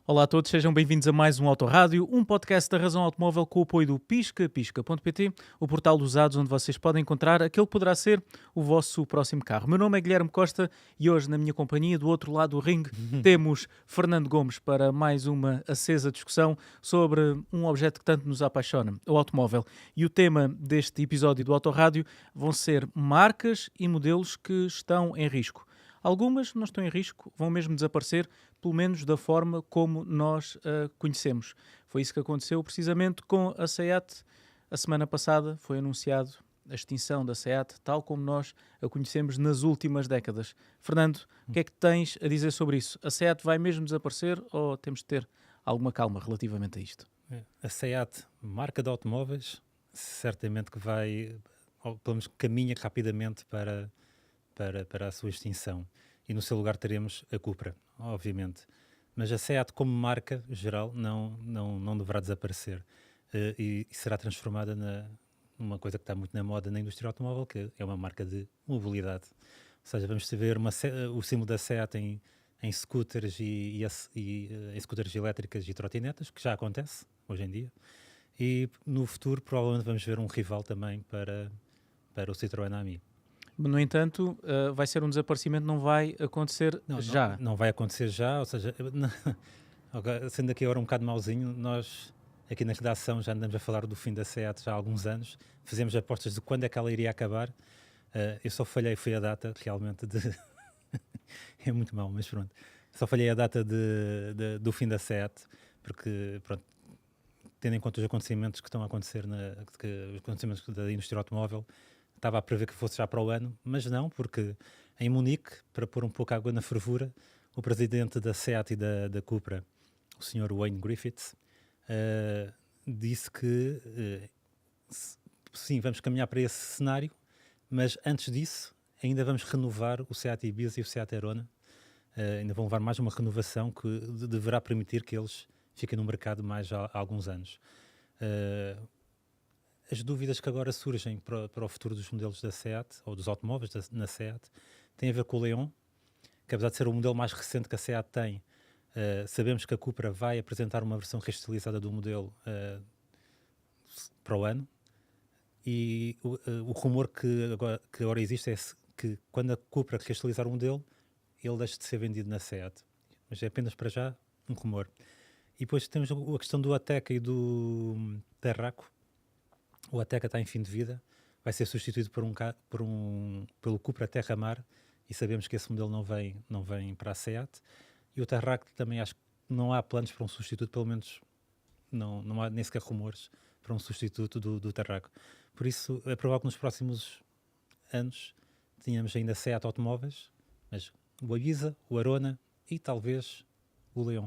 Olá a todos, sejam bem-vindos a mais um Autorádio, um podcast da Razão Automóvel com o apoio do Pisca, pisca.pt, o portal de usados onde vocês podem encontrar aquele que poderá ser o vosso próximo carro. O meu nome é Guilherme Costa e hoje, na minha companhia, do outro lado do ringue, temos Fernando Gomes para mais uma acesa discussão sobre um objeto que tanto nos apaixona, o automóvel. E o tema deste episódio do Autorádio vão ser marcas e modelos que estão em risco. Algumas não estão em risco, vão mesmo desaparecer, pelo menos da forma como nós a conhecemos. Foi isso que aconteceu precisamente com a SEAT. A semana passada foi anunciado a extinção da SEAT, tal como nós a conhecemos nas últimas décadas. Fernando, o que é que tens a dizer sobre isso? A SEAT vai mesmo desaparecer ou temos de ter alguma calma relativamente a isto? A SEAT, marca de automóveis, certamente que vai, ou pelo menos caminha rapidamente para a sua extinção. E no seu lugar teremos a Cupra, obviamente. Mas a SEAT, como marca geral, não deverá desaparecer. E será transformada numa coisa que está muito na moda na indústria automóvel, que é uma marca de mobilidade. Ou seja, vamos ver o símbolo da SEAT em scooters em scooters elétricas e trotinetas, que já acontece hoje em dia. E no futuro, provavelmente, vamos ver um rival também para o Citroën Ami. No entanto, vai ser um desaparecimento, não vai acontecer já. Não vai acontecer já, ou seja, sendo aqui agora um bocado mauzinho, nós aqui na redação já andamos a falar do fim da SEAT já há alguns anos, fizemos apostas de quando é que ela iria acabar. Eu só falhei, foi a data realmente de... é muito mau, mas pronto. Só falhei a data do fim da SEAT, porque, pronto, tendo em conta os acontecimentos que estão a acontecer, os acontecimentos da indústria automóvel, estava a prever que fosse já para o ano, mas não, porque em Munique, para pôr um pouco água na fervura, o presidente da SEAT e da Cupra, o Sr. Wayne Griffiths, disse que sim, vamos caminhar para esse cenário, mas antes disso ainda vamos renovar o SEAT Ibiza e o SEAT Arona. Ainda vão levar mais uma renovação que deverá permitir que eles fiquem no mercado mais há alguns anos. As dúvidas que agora surgem para o futuro dos modelos da SEAT, ou dos automóveis na SEAT, têm a ver com o Leon, que apesar de ser o modelo mais recente que a SEAT tem, sabemos que a Cupra vai apresentar uma versão reestilizada do modelo para o ano, e o rumor que agora existe é que quando a Cupra reestilizar o modelo, ele deixa de ser vendido na SEAT. Mas é apenas para já um rumor. E depois temos a questão do Ateca e do Terraco. O Ateca está em fim de vida, vai ser substituído pelo Cupra Terra-Mar, e sabemos que esse modelo não vem para a SEAT. E o Terraco também acho que não há planos para um substituto, pelo menos não há nem sequer rumores para um substituto do Terraco. Por isso é provável que nos próximos anos tenhamos ainda SEAT automóveis, mas o Ibiza, o Arona e talvez o Leon.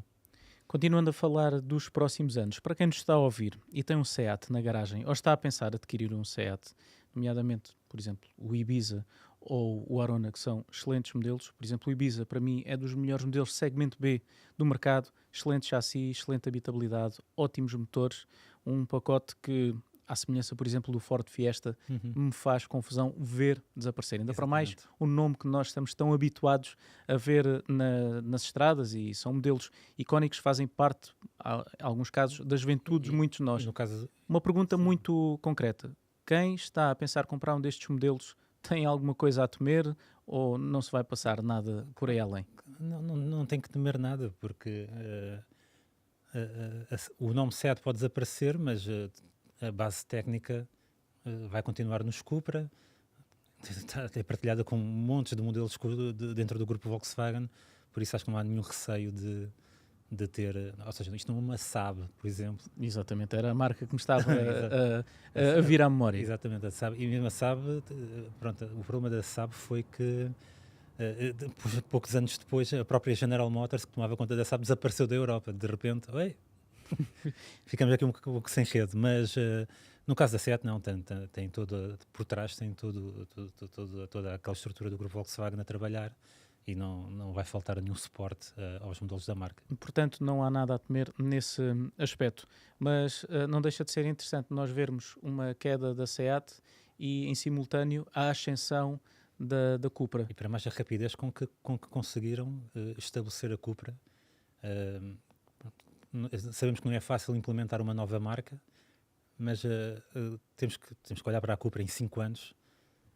Continuando a falar dos próximos anos, para quem nos está a ouvir e tem um SEAT na garagem ou está a pensar adquirir um SEAT, nomeadamente, por exemplo, o Ibiza ou o Arona, que são excelentes modelos. Por exemplo, o Ibiza, para mim, é dos melhores modelos segmento B do mercado. Excelente chassi, excelente habitabilidade, ótimos motores, um pacote que, à semelhança, por exemplo, do Ford Fiesta, me faz confusão ver desaparecer. Ainda para mais o nome que nós estamos tão habituados a ver nas estradas, e são modelos icónicos, fazem parte, em alguns casos, da juventude de muitos de nós. No caso, uma pergunta muito concreta. Quem está a pensar comprar um destes modelos tem alguma coisa a temer ou não se vai passar nada por aí além? não tem que temer nada, porque o nome SEAT pode desaparecer, mas a base técnica vai continuar nos Cupra, é partilhada com montes de modelos dentro do grupo Volkswagen, por isso acho que não há nenhum receio de ter, ou seja, isto não é uma Saab, por exemplo. Exatamente, era a marca que me estava a vir à memória. Exatamente, a Saab, e mesmo a Saab, pronto, o problema da Saab foi que poucos anos depois a própria General Motors, que tomava conta da Saab, desapareceu da Europa, de repente, ficamos aqui um pouco sem rede, mas no caso da SEAT não, tem todo, por trás tem toda aquela estrutura do grupo Volkswagen a trabalhar, e não vai faltar nenhum suporte aos modelos da marca. Portanto, não há nada a temer nesse aspecto, mas não deixa de ser interessante nós vermos uma queda da SEAT e, em simultâneo, a ascensão da Cupra. E para mais a rapidez com que conseguiram estabelecer a Cupra, sabemos que não é fácil implementar uma nova marca, mas temos que olhar para a Cupra em 5 anos.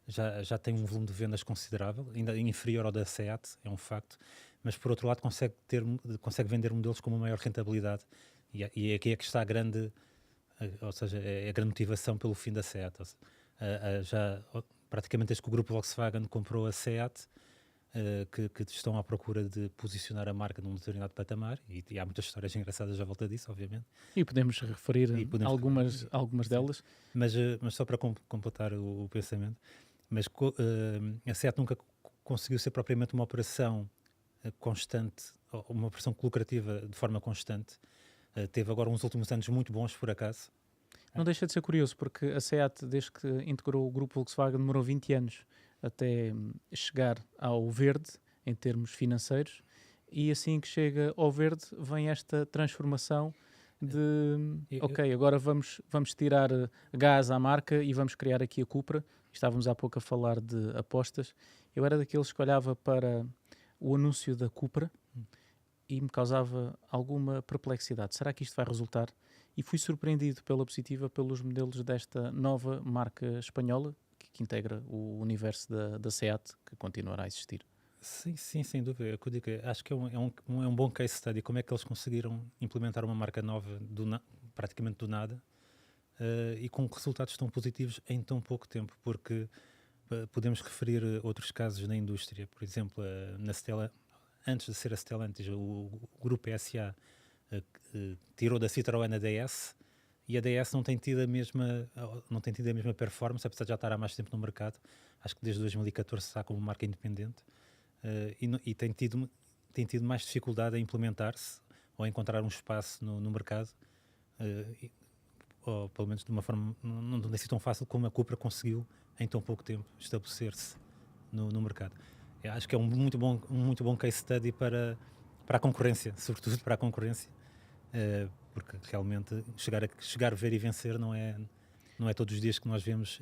Já tem um volume de vendas considerável, ainda inferior ao da SEAT, é um facto, mas por outro lado consegue vender modelos com uma maior rentabilidade, e aqui é que está a grande, ou seja, é a grande motivação pelo fim da SEAT. Praticamente desde que o grupo Volkswagen comprou a SEAT, que estão à procura de posicionar a marca num determinado patamar, e há muitas histórias engraçadas à volta disso, obviamente. E podemos referir algumas delas. Mas só para completar o pensamento, a SEAT nunca conseguiu ser propriamente uma operação constante, ou uma operação lucrativa de forma constante. Teve agora uns últimos anos muito bons, por acaso. Não deixa de ser curioso, porque a SEAT, desde que integrou o grupo Volkswagen, demorou 20 anos até chegar ao verde, em termos financeiros, e assim que chega ao verde, vem esta transformação de, agora vamos tirar gás à marca e vamos criar aqui a Cupra. Estávamos há pouco a falar de apostas. Eu era daqueles que olhava para o anúncio da Cupra e me causava alguma perplexidade. Será que isto vai resultar? E fui surpreendido pela positiva pelos modelos desta nova marca espanhola que integra o universo da SEAT, que continuará a existir. Sim, sem dúvida. Acho que é um bom case study. Como é que eles conseguiram implementar uma marca nova praticamente do nada e com resultados tão positivos em tão pouco tempo, porque podemos referir outros casos na indústria. Por exemplo, na Stella, antes de ser a Stellantis, o grupo PSA tirou da Citroën a DS, e a DS não tem tido a mesma performance, apesar de já estar há mais tempo no mercado. Acho que desde 2014 está como marca independente, e tem tido mais dificuldade a implementar-se ou a encontrar um espaço no mercado, ou pelo menos de uma forma não tem sido tão fácil como a Cupra conseguiu em tão pouco tempo estabelecer-se no mercado. Eu acho que é um muito bom case study para a concorrência, sobretudo para a concorrência, porque realmente chegar a ver e vencer não é todos os dias que nós vemos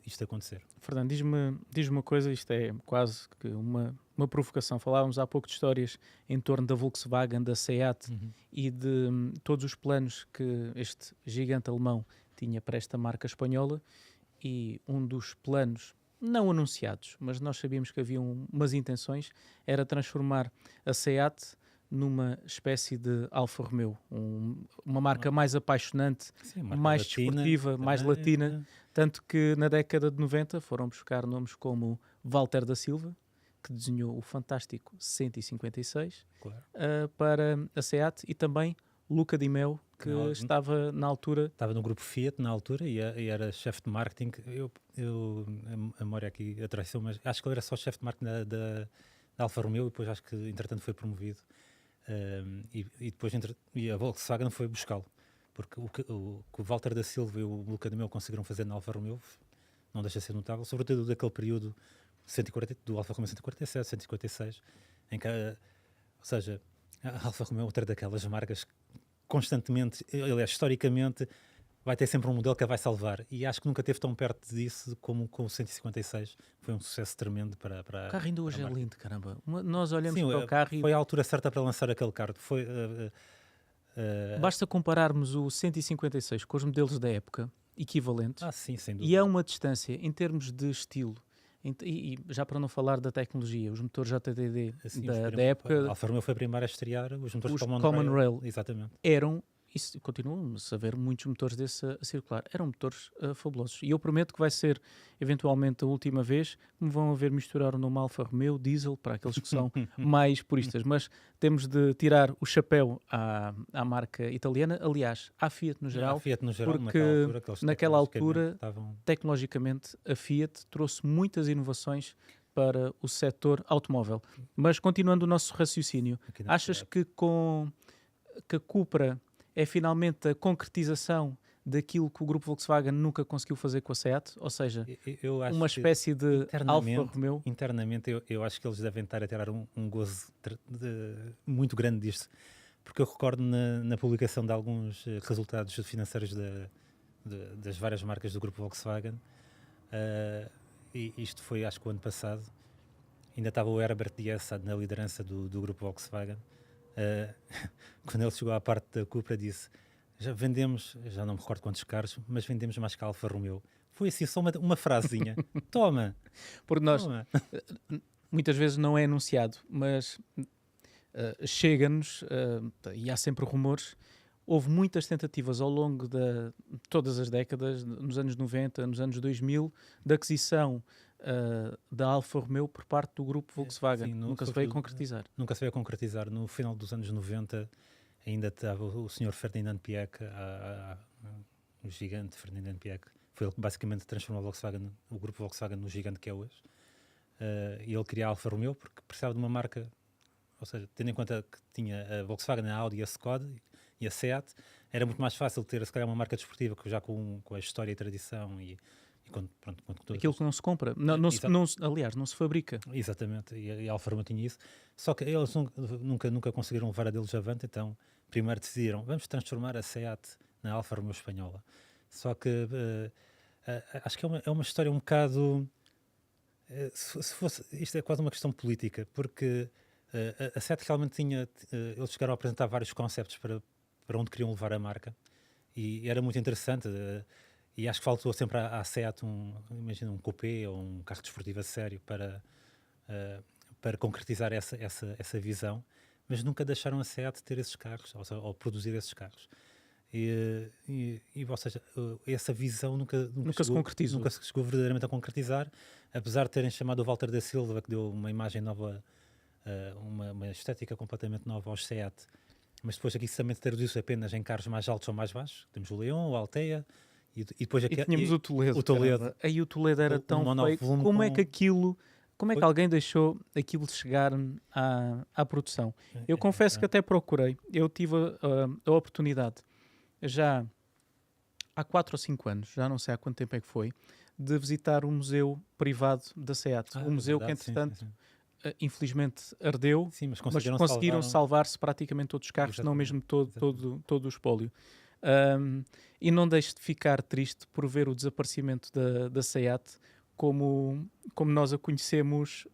isto acontecer. Fernando, diz-me uma coisa, isto é quase que uma provocação. Falávamos há pouco de histórias em torno da Volkswagen, da SEAT e de todos os planos que este gigante alemão tinha para esta marca espanhola, e um dos planos não anunciados, mas nós sabíamos que havia umas intenções, era transformar a SEAT numa espécie de Alfa Romeo, uma marca mais apaixonante, Sim, mais desportiva, mais latina, tanto que na década de 90 foram buscar nomes como Walter da Silva, que desenhou o fantástico 156, claro, para a SEAT, e também Luca Di Meo, que estava na altura... Estava no grupo Fiat na altura e era chefe de marketing. A memória aqui atraiu, mas acho que ele era só chefe de marketing da Alfa Romeo, e depois acho que entretanto foi promovido. E depois a Volkswagen foi buscá-lo, porque o que o Walter da Silva e o Luca Di Meo conseguiram fazer na Alfa Romeo não deixa de ser notável, sobretudo daquele período do Alfa Romeo 147, 156, em que, ou seja, a Alfa Romeo é outra daquelas marcas que constantemente, aliás, historicamente, vai ter sempre um modelo que a vai salvar, e acho que nunca esteve tão perto disso como com o 156. Foi um sucesso tremendo para o carro ainda hoje é lindo, caramba. Nós olhamos para o carro e... Foi a altura certa para lançar aquele carro. Basta compararmos o 156 com os modelos da época equivalentes, sim, sem dúvida. E é uma distância em termos de estilo, e já para não falar da tecnologia, os motores JDD da época... A Alfa Romeo foi a primeira a estrear os motores Common Rail. Exatamente. Eram... Isso continuamos a ver muitos motores desses a circular. Eram motores fabulosos. E eu prometo que vai ser, eventualmente, a última vez que me vão a ver misturar o nome Alfa Romeo diesel, para aqueles que são mais puristas. Mas temos de tirar o chapéu à marca italiana, aliás, à Fiat no geral, porque naquela altura, tecnologicamente, a Fiat trouxe muitas inovações para o setor automóvel. Mas, continuando o nosso raciocínio, achas que a Cupra é finalmente a concretização daquilo que o grupo Volkswagen nunca conseguiu fazer com a SEAT? Ou seja, eu acho uma espécie de Alfa Romeo? Internamente, eu acho que eles devem estar a tirar um gozo muito grande disto, porque eu recordo na publicação de alguns resultados financeiros das várias marcas do grupo Volkswagen, e isto foi, acho que o ano passado, ainda estava o Herbert Diess na liderança do grupo Volkswagen, quando ele chegou à parte da Cupra, disse: já vendemos, já não me recordo quantos carros, mas vendemos mais que a Alfa Romeo. Foi assim, só uma frasezinha. Toma! Porque nós, Toma! muitas vezes não é anunciado, mas chega-nos, e há sempre rumores. Houve muitas tentativas ao longo de todas as décadas, nos anos 90, nos anos 2000, de aquisição da Alfa Romeo por parte do grupo Volkswagen. Sim, Nunca se veio a concretizar. Nunca se veio a concretizar. No final dos anos 90 ainda estava o Sr. Ferdinand Piëch, o gigante Ferdinand Piëch. Foi ele que basicamente transformou o grupo Volkswagen no gigante que é hoje. E ele queria a Alfa Romeo porque precisava de uma marca, ou seja, tendo em conta que tinha a Volkswagen, a Audi, a Skoda e a Seat, era muito mais fácil ter, se calhar, uma marca desportiva que já com a história e tradição e aquilo que não se compra. Aliás, não se fabrica. Exatamente, e a Alfa Romeo tinha isso. Só que eles nunca conseguiram levar a deles avante, então primeiro decidiram, vamos transformar a Seat na Alfa Romeo espanhola. Só que acho que é uma história um bocado... se fosse, isto é quase uma questão política, porque a Seat realmente tinha... eles chegaram a apresentar vários conceitos para onde queriam levar a marca, e era muito interessante, e acho que faltou sempre à Seat imagina um coupé ou um carro desportivo a sério para concretizar essa visão, mas nunca deixaram a Seat ter esses carros, ou produzir esses carros. Ou seja, essa visão nunca se concretizou. Nunca se chegou verdadeiramente a concretizar, apesar de terem chamado o Walter da Silva, que deu uma imagem nova, uma estética completamente nova aos Seat, mas depois aqui também se traduziu apenas em carros mais altos ou mais baixos. Temos o Leon, o Altea, e depois aqui, tínhamos o Toledo. Aí o Toledo era tão feio. Como é que alguém deixou aquilo de chegar à produção? Eu confesso que até procurei. Eu tive a oportunidade, já há 4 ou 5 anos, já não sei há quanto tempo é que foi, de visitar um museu privado da SEAT. Um museu que, entretanto, infelizmente ardeu, sim, mas conseguiram salvar-se praticamente todos os carros, se não mesmo todo o espólio. E não deixo de ficar triste por ver o desaparecimento da SEAT como nós a conhecemos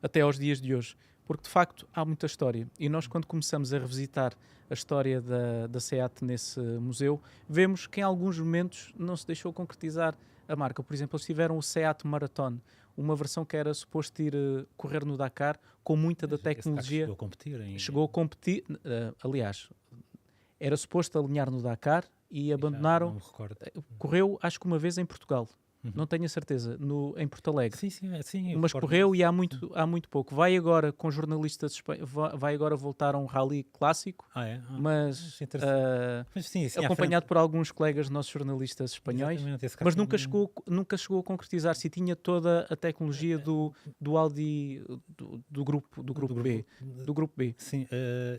até aos dias de hoje, porque de facto há muita história, e nós, quando começamos a revisitar a história da SEAT nesse museu, vemos que em alguns momentos não se deixou concretizar a marca. Por exemplo, eles tiveram o SEAT Marathon, uma versão que era suposto ir correr no Dakar, com muita da tecnologia. Chegou a competir. Aliás, era suposto alinhar no Dakar e abandonaram. Não me recordo. Correu, acho que uma vez em Portugal. Não tenho a certeza, em Porto Alegre. Sim, mas correu e há muito pouco. Vai agora com jornalistas, vai agora voltar a um rally clássico, mas acompanhado por alguns colegas nossos jornalistas espanhóis, mas nunca chegou a concretizar-se, e tinha toda a tecnologia do Audi, do grupo B. Sim,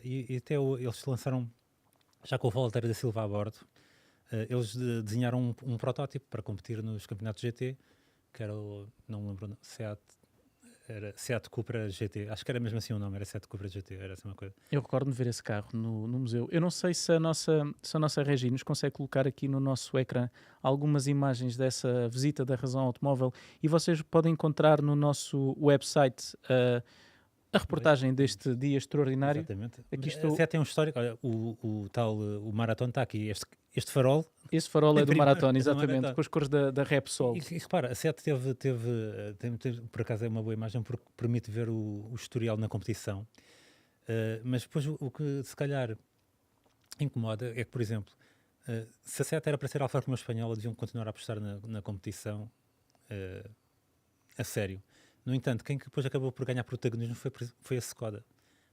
e até eles lançaram, já com o Walter da Silva a bordo, eles desenharam um protótipo para competir nos campeonatos GT, que era não me lembro, Seat Cupra GT, acho que era mesmo assim o nome, era Seat Cupra GT, era assim uma coisa. Eu recordo-me ver esse carro no museu. Eu não sei se a nossa Regi nos consegue colocar aqui no nosso ecrã algumas imagens dessa visita da Razão Automóvel, e vocês podem encontrar no nosso website a reportagem deste dia extraordinário. Exatamente. Aqui Até tem um histórico, olha, o Marathon está aqui, este farol. Esse farol é do Marathon, exatamente, com as cores da Repsol. E repara, a Seat teve, por acaso é uma boa imagem, porque permite ver o historial na competição. Mas depois o que se calhar incomoda é que, por exemplo, se a Seat era para ser Alfa Romeo espanhola, deviam continuar a apostar na competição a sério. No entanto, quem depois acabou por ganhar protagonismo foi a Skoda,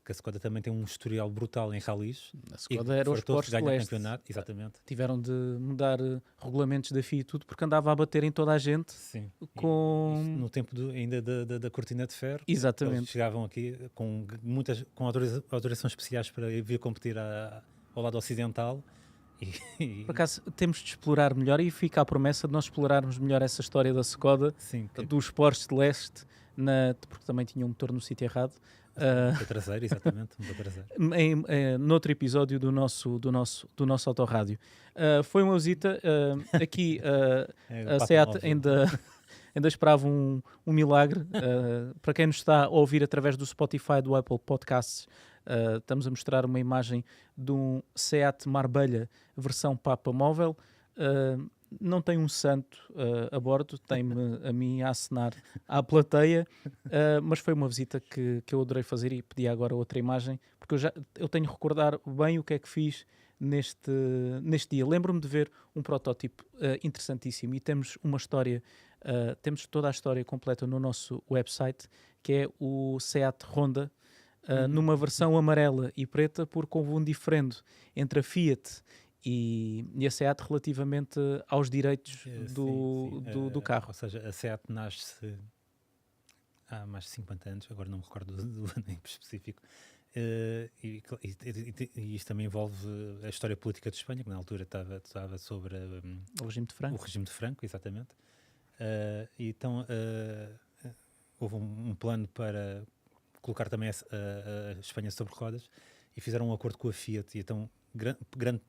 que a Skoda também tem um historial brutal em rallies. A Skoda era os Porsche Celeste. Exatamente. Tiveram de mudar regulamentos da FIA e tudo, porque andava a bater em toda a gente. Sim. No tempo ainda da cortina de ferro. Exatamente. Eles chegavam aqui com autorizações especiais para vir competir ao lado ocidental. Por acaso temos de explorar melhor, e fica a promessa de nós explorarmos melhor essa história da Skoda, dos Porsche Celeste, porque também tinha um motor no sítio errado. Motor traseiro, exatamente. Noutro episódio do nosso autorrádio. Foi uma visita aqui. A SEAT ainda esperava um milagre. Para quem nos está a ouvir através do Spotify, do Apple Podcasts, Estamos a mostrar uma imagem de um Seat Marbella versão Papa móvel. Não tem um santo a bordo, tem-me a mim a acenar à plateia, mas foi uma visita que eu adorei fazer e pedi agora outra imagem, porque eu tenho a recordar bem o que é que fiz neste dia. Lembro-me de ver um protótipo interessantíssimo e temos uma história, temos toda a história completa no nosso website, que é o Seat Honda, numa versão amarela e preta, porque houve um diferendo entre a Fiat e a SEAT relativamente aos direitos do carro. Ou seja, a SEAT nasce há mais de 50 anos, agora não me recordo do ano em específico, e isto também envolve a história política de Espanha, que na altura estava sobre o regime de Franco. O regime de Franco, exatamente. Então houve um plano para colocar também a Espanha sobre rodas e fizeram um acordo com a Fiat, e então grande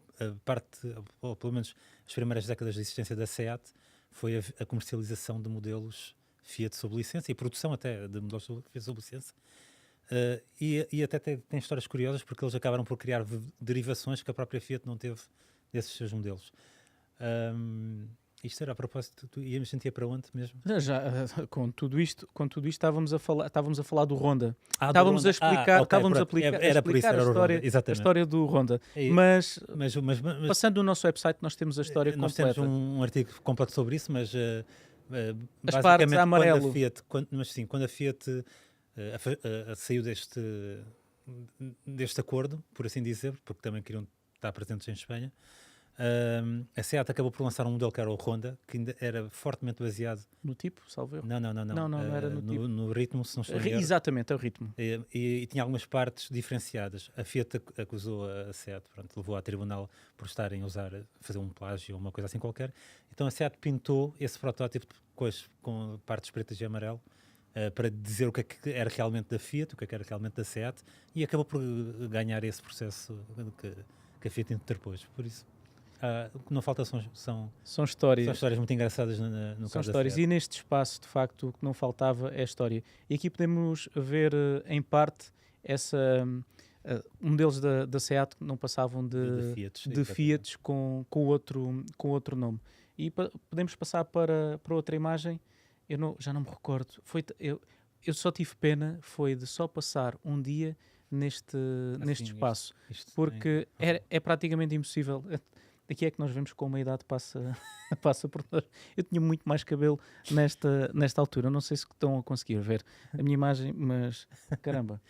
parte, ou pelo menos as primeiras décadas de existência da SEAT, foi a comercialização de modelos Fiat sob licença e produção até de modelos Fiat sob licença. E até tem histórias curiosas, porque eles acabaram por criar derivações que a própria Fiat não teve desses seus modelos. Isto era a propósito, tu íamos sentir para onde mesmo? Já, com tudo isto estávamos a falar do Honda. Estávamos a explicar, a história do Honda. Mas passando no nosso website nós temos a história completa. Nós temos um artigo completo sobre isso, mas as partes a amarelo. Quando a Fiat saiu deste acordo, por assim dizer, porque também queriam estar presentes em Espanha, a SEAT acabou por lançar um modelo que era o Honda, que ainda era fortemente baseado no tipo, salvo erro. Não era no tipo. No ritmo, se não estou a erro. Exatamente, é o ritmo. E tinha algumas partes diferenciadas. A Fiat acusou a SEAT, levou a tribunal por estarem a fazer um plágio ou uma coisa assim qualquer. Então a SEAT pintou esse protótipo com partes pretas e amarelo, para dizer o que é que era realmente da Fiat, o que é que era realmente da SEAT, e acabou por ganhar esse processo que a Fiat interpôs. Por isso, o que não falta são histórias. São histórias muito engraçadas no são caso histórias. Da SEAT. E neste espaço, de facto, o que não faltava é a história. E aqui podemos ver, em parte, modelos da SEAT que não passavam de Fiats com outro nome. E podemos passar para outra imagem. Já não me recordo. Eu só tive pena foi de só passar um dia neste espaço, porque é praticamente impossível. Aqui é que nós vemos como a idade passa por nós. Eu tinha muito mais cabelo nesta altura. Não sei se estão a conseguir ver a minha imagem, mas caramba.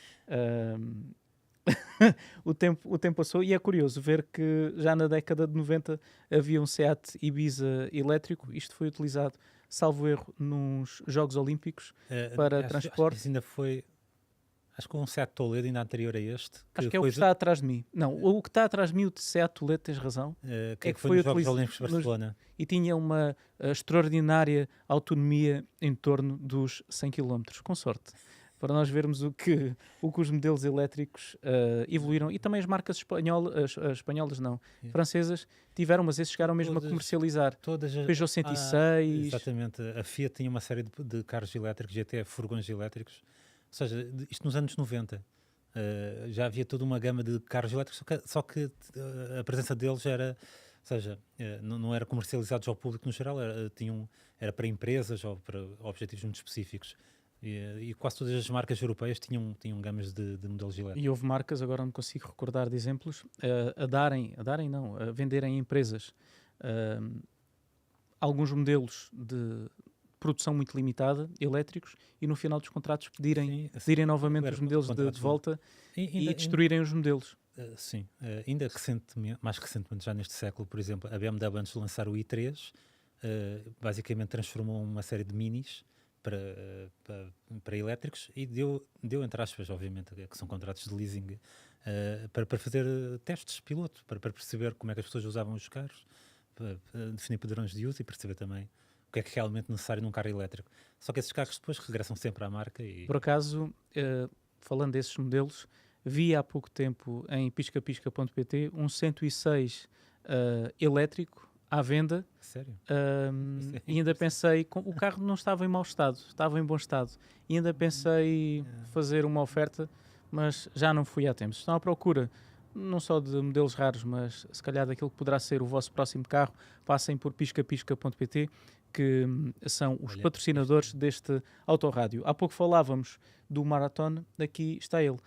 O tempo passou e é curioso ver que já na década de 90 havia um Seat Ibiza elétrico. Isto foi utilizado, salvo erro, nos Jogos Olímpicos para transporte. Acho que ainda foi... Acho que um Seat Toledo ainda anterior a este. Acho que é o que está atrás de mim. Não, o que está atrás de mim, o Seat Toledo, tens razão. Que foi nos Jogos Olímpicos de Barcelona. E tinha uma extraordinária autonomia em torno dos 100 km, com sorte. Para nós vermos o que os modelos elétricos evoluíram. E também as marcas espanholas não, francesas, tiveram, mas esses chegaram mesmo a comercializar. Peugeot 106... exatamente. A Fiat tinha uma série de carros elétricos e até furgões elétricos. Ou seja, isto nos anos 90. Já havia toda uma gama de carros elétricos, só que a presença deles era... Ou seja, não era comercializados ao público no geral, era para empresas ou para objetivos muito específicos. E quase todas as marcas europeias tinham gamas de modelos elétricos. E houve marcas, agora não me consigo recordar de exemplos, a venderem em empresas alguns modelos de produção muito limitada, elétricos, e no final dos contratos pedirem novamente os modelos de volta e destruírem os modelos. Sim, ainda mais recentemente, já neste século, por exemplo, a BMW, antes de lançar o i3, basicamente transformou uma série de minis para elétricos e deu, entre aspas, obviamente, que são contratos de leasing, para fazer testes piloto, para perceber como é que as pessoas usavam os carros, para definir padrões de uso e perceber também o que é realmente necessário num carro elétrico. Só que esses carros depois regressam sempre à marca. Por acaso, falando desses modelos, vi há pouco tempo em piscapisca.pt um 106 elétrico à venda. Sério? E ainda pensei, o carro não estava em mau estado, estava em bom estado. E ainda pensei fazer uma oferta, mas já não fui há tempos. Estão à procura não só de modelos raros, mas se calhar daquilo que poderá ser o vosso próximo carro, passem por piscapisca.pt, que são os Olha, patrocinadores deste autorrádio. Há pouco falávamos do Marathon, aqui está ele,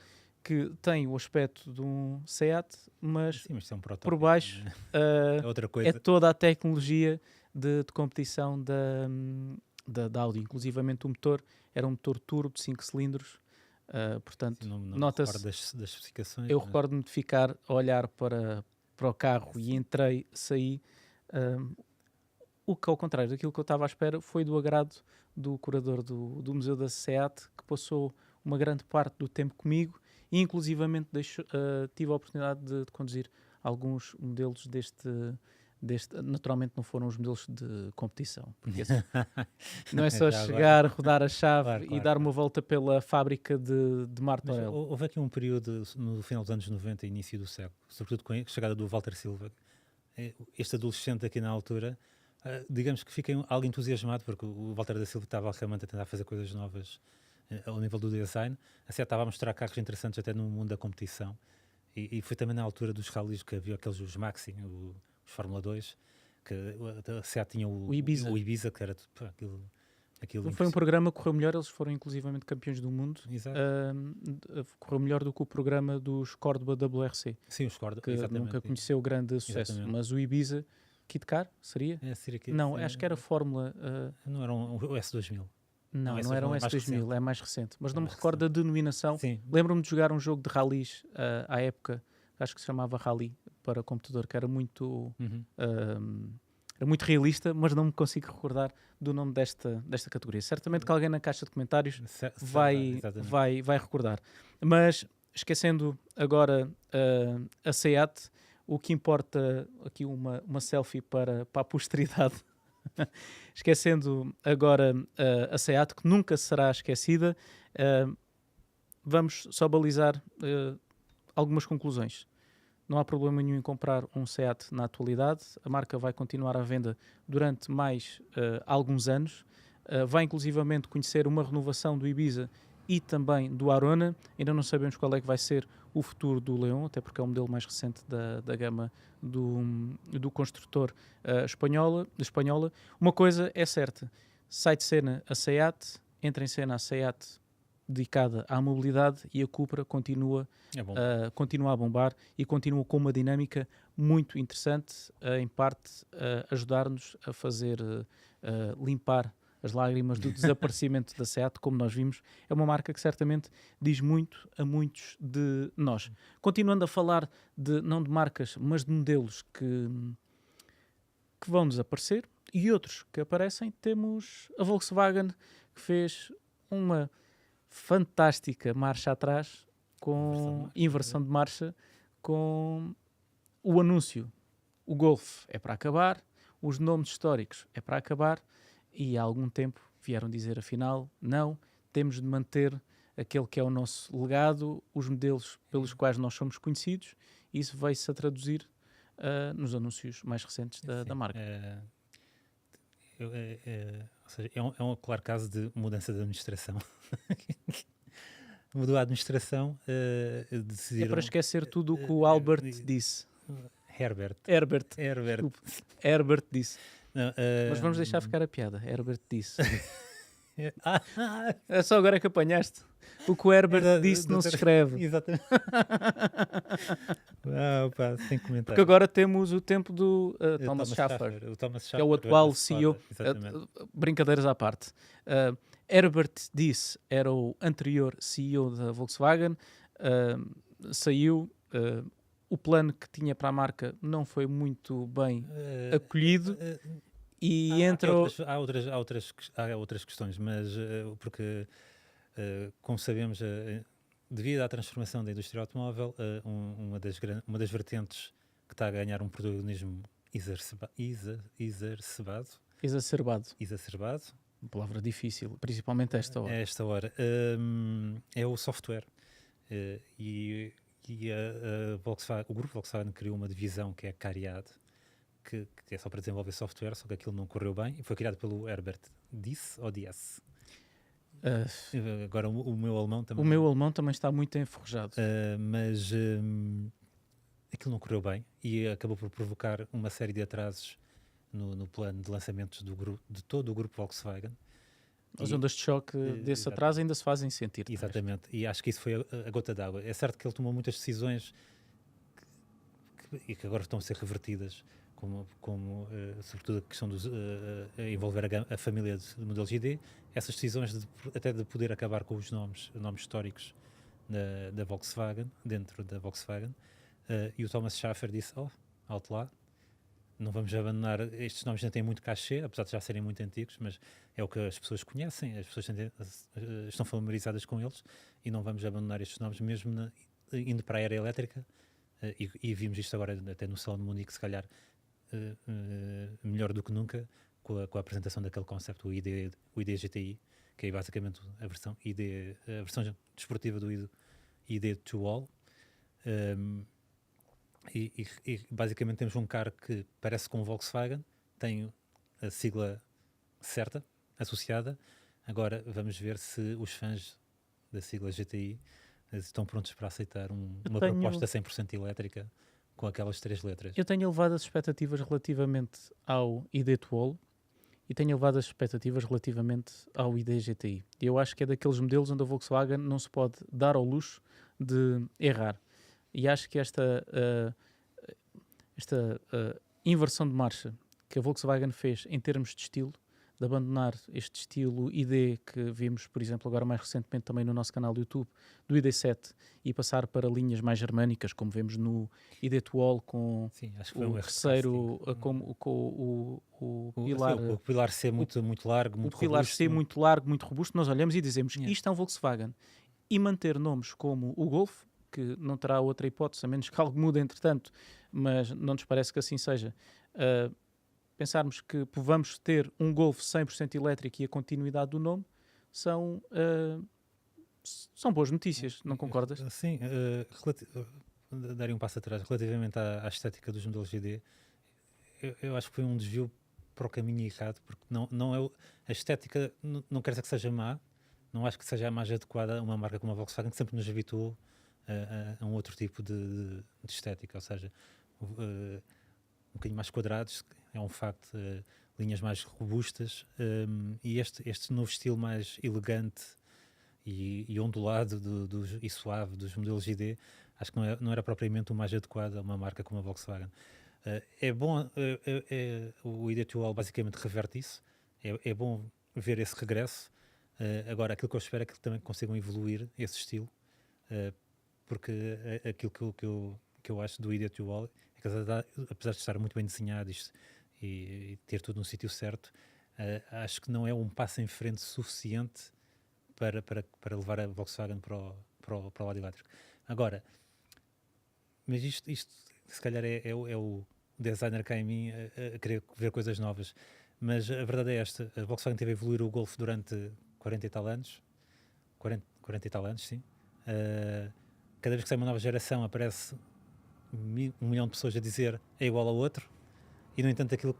que tem o aspecto de um Seat, mas sim, mas isso é um por protótipo. baixo É outra é coisa. toda a tecnologia de competição da Audi. Inclusivamente o motor era um motor turbo de 5 cilindros, portanto, Não me nota-se. recordo das especificações. Eu mas- recordo-me de ficar a olhar para o carro e entrei, saí. O que, ao contrário daquilo que eu estava à espera, foi do agrado do curador do Museu da SEAT, que passou uma grande parte do tempo comigo e, inclusivamente, tive a oportunidade de conduzir alguns modelos deste. Naturalmente, não foram os modelos de competição, porque esses não é só Já agora. chegar, rodar a chave Claro, e claro, dar claro. uma volta pela fábrica de Mas Martorell. houve aqui um período no final dos anos 90 e início do século, sobretudo com a chegada do Walter Silva, este adolescente aqui na altura, digamos que fiquei algo entusiasmado, porque o Walter da Silva estava realmente a tentar fazer coisas novas ao nível do design. A SEAT estava a mostrar carros interessantes até no mundo da competição. E foi também na altura dos rallies que havia aqueles os Maxi, os Fórmula 2, que a SEAT tinha O Ibiza. o Ibiza, que era pá, aquilo Foi um programa que correu melhor, eles foram inclusivamente campeões do mundo. Exato. Correu melhor do que o programa dos Córdoba WRC, Sim, os Corda, que exatamente. nunca conheceu grande sucesso. Exatamente. Mas o Ibiza, Kit Car, seria? É, ser aqui, Não, acho que era Fórmula. Não era o S2000. Não, Não, não era um é mais S2000, recente. é mais recente. Mas É não me mais recordo da denominação. Sim, Lembro-me de jogar um jogo de rallies à época, acho que se chamava Rally para computador, que era muito. uhum. Era muito realista, mas não me consigo recordar do nome desta categoria. Certamente que alguém na caixa de comentários vai recordar. Mas, esquecendo agora a SEAT, o que importa aqui uma selfie para a posteridade. Esquecendo agora a SEAT, que nunca será esquecida, vamos só balizar algumas conclusões. Não há problema nenhum em comprar um SEAT na atualidade. A marca vai continuar à venda durante mais alguns anos. Vai inclusivamente conhecer uma renovação do Ibiza e também do Arona. Ainda não sabemos qual é que vai ser o futuro do Leon, até porque é o modelo mais recente da gama do construtor espanhola. Uma coisa é certa, sai de cena a SEAT, entra em cena a SEAT dedicada à mobilidade e a Cupra continua a bombar e continua com uma dinâmica muito interessante, em parte ajudar-nos a fazer limpar as lágrimas do desaparecimento da SEAT, como nós vimos. É uma marca que certamente diz muito a muitos de nós. Continuando a falar não de marcas, mas de modelos que vão desaparecer e outros que aparecem, temos a Volkswagen, que fez uma fantástica marcha atrás, com inversão de marcha, com o anúncio. O Golf é para acabar, os nomes históricos é para acabar, e há algum tempo vieram dizer, afinal, não, temos de manter aquele que é o nosso legado, os modelos pelos quais nós somos conhecidos, e isso vai-se a traduzir nos anúncios mais recentes da marca. Ou seja, é um claro caso de mudança de administração. Mudou a administração, decidiram... É para esquecer tudo o que o Albert disse. Herbert disse. Não, mas vamos deixar ficar a piada. Herbert disse. É só agora que apanhaste. O que o Herbert disse não se escreve. Exatamente. Pá, sem comentário. Porque agora temos o tempo do Thomas Schaffer, que é o atual CEO. Brincadeiras à parte. Herbert disse, era o anterior CEO da Volkswagen, saiu. O plano que tinha para a marca não foi muito bem acolhido. E entrou... Há outras questões, mas porque, como sabemos, devido à transformação da indústria automóvel, uma das vertentes que está a ganhar um protagonismo exacerbado. Uma palavra difícil, principalmente a esta hora. É o software. E o grupo Volkswagen criou uma divisão que é a Cariad, que é só para desenvolver software, só que aquilo não correu bem, e foi criado pelo Herbert Diess, ou Diess? Agora o meu alemão também. O meu alemão também está muito enferrujado. Mas aquilo não correu bem e acabou por provocar uma série de atrasos no plano de lançamentos de todo o grupo Volkswagen. As ondas de choque desse atraso ainda se fazem sentir. Exatamente, e acho que isso foi a gota d'água. É certo que ele tomou muitas decisões que agora estão a ser revertidas, como sobretudo a questão de envolver a família de modelos ID, essas decisões até de poder acabar com os nomes históricos da Volkswagen, dentro da Volkswagen, e o Thomas Schaffer disse, alto lá, não vamos abandonar, estes nomes ainda têm muito cachê, apesar de já serem muito antigos, mas é o que as pessoas conhecem, as pessoas estão familiarizadas com eles, e não vamos abandonar estes nomes, mesmo indo para a era elétrica, e vimos isto agora até no Salão de Munique, se calhar melhor do que nunca, com a apresentação daquele conceito, o ID GTI, que é basicamente a versão desportiva do ID to All. E basicamente temos um carro que parece com o Volkswagen, tem a sigla certa, associada. Agora vamos ver se os fãs da sigla GTI estão prontos para aceitar uma proposta 100% elétrica com aquelas 3 letras. Eu tenho elevado as expectativas relativamente ao ID All e tenho elevado as expectativas relativamente ao ID GTI. Eu acho que é daqueles modelos onde a Volkswagen não se pode dar ao luxo de errar. E acho que esta inversão de marcha que a Volkswagen fez em termos de estilo, de abandonar este estilo ID que vimos, por exemplo, agora mais recentemente também no nosso canal do YouTube, do ID7, e passar para linhas mais germânicas, como vemos no ID All, com o terceiro, com o pilar... O pilar C muito largo, muito robusto. O pilar C muito largo, muito robusto. Nós olhamos e dizemos, isto é um Volkswagen. E manter nomes como o Golf, que não terá outra hipótese, a menos que algo mude entretanto, mas não nos parece que assim seja. Pensarmos que vamos ter um Golf 100% elétrico e a continuidade do nome são boas notícias, não concordas? Sim, darei um passo atrás. Relativamente à estética dos modelos GD, eu acho que foi um desvio para o caminho errado, porque não é a estética não quer dizer que seja má, não acho que seja a mais adequada a uma marca como a Volkswagen, que sempre nos habituou a um outro tipo de estética, ou seja, um bocadinho mais quadrados, é um facto, linhas mais robustas, e este novo estilo mais elegante e ondulado e suave dos modelos ID, acho que não era propriamente o mais adequado a uma marca como a Volkswagen. É bom, o ID2All basicamente reverte isso, é bom ver esse regresso. Agora, aquilo que eu espero é que também consigam evoluir esse estilo, porque aquilo que eu acho do ID2All é que, apesar de estar muito bem desenhado e ter tudo no sítio certo, acho que não é um passo em frente suficiente para levar a Volkswagen para o lado elétrico. Agora, mas isto se calhar é o designer cá em mim a querer ver coisas novas, mas a verdade é esta: a Volkswagen teve a evoluir o Golf durante 40 e tal anos, 40 e tal anos, sim. Cada vez que sai uma nova geração aparece 1 milhão de pessoas a dizer é igual ao outro, e no entanto aquilo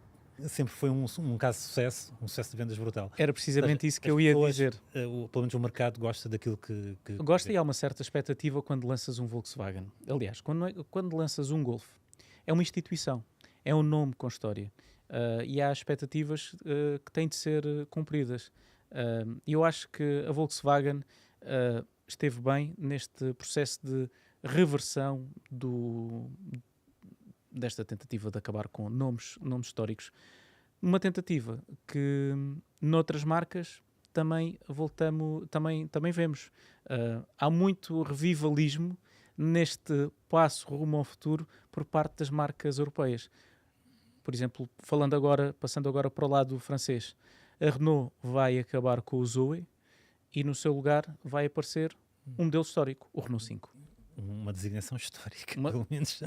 sempre foi um caso de sucesso, um sucesso de vendas brutal. Era precisamente isso que eu ia dizer. Pelo menos o mercado gosta daquilo que gosta, e há uma certa expectativa quando lanças um Volkswagen. Aliás, quando lanças um Golf, é uma instituição, é um nome com história, e há expectativas que têm de ser cumpridas. E eu acho que a Volkswagen esteve bem neste processo de reversão desta tentativa de acabar com nomes históricos. Uma tentativa que noutras marcas também vemos. Há muito revivalismo neste passo rumo ao futuro por parte das marcas europeias. Por exemplo, passando agora para o lado francês, a Renault vai acabar com o Zoe e no seu lugar vai aparecer um modelo histórico, o Renault 5. Uma designação histórica, pelo menos.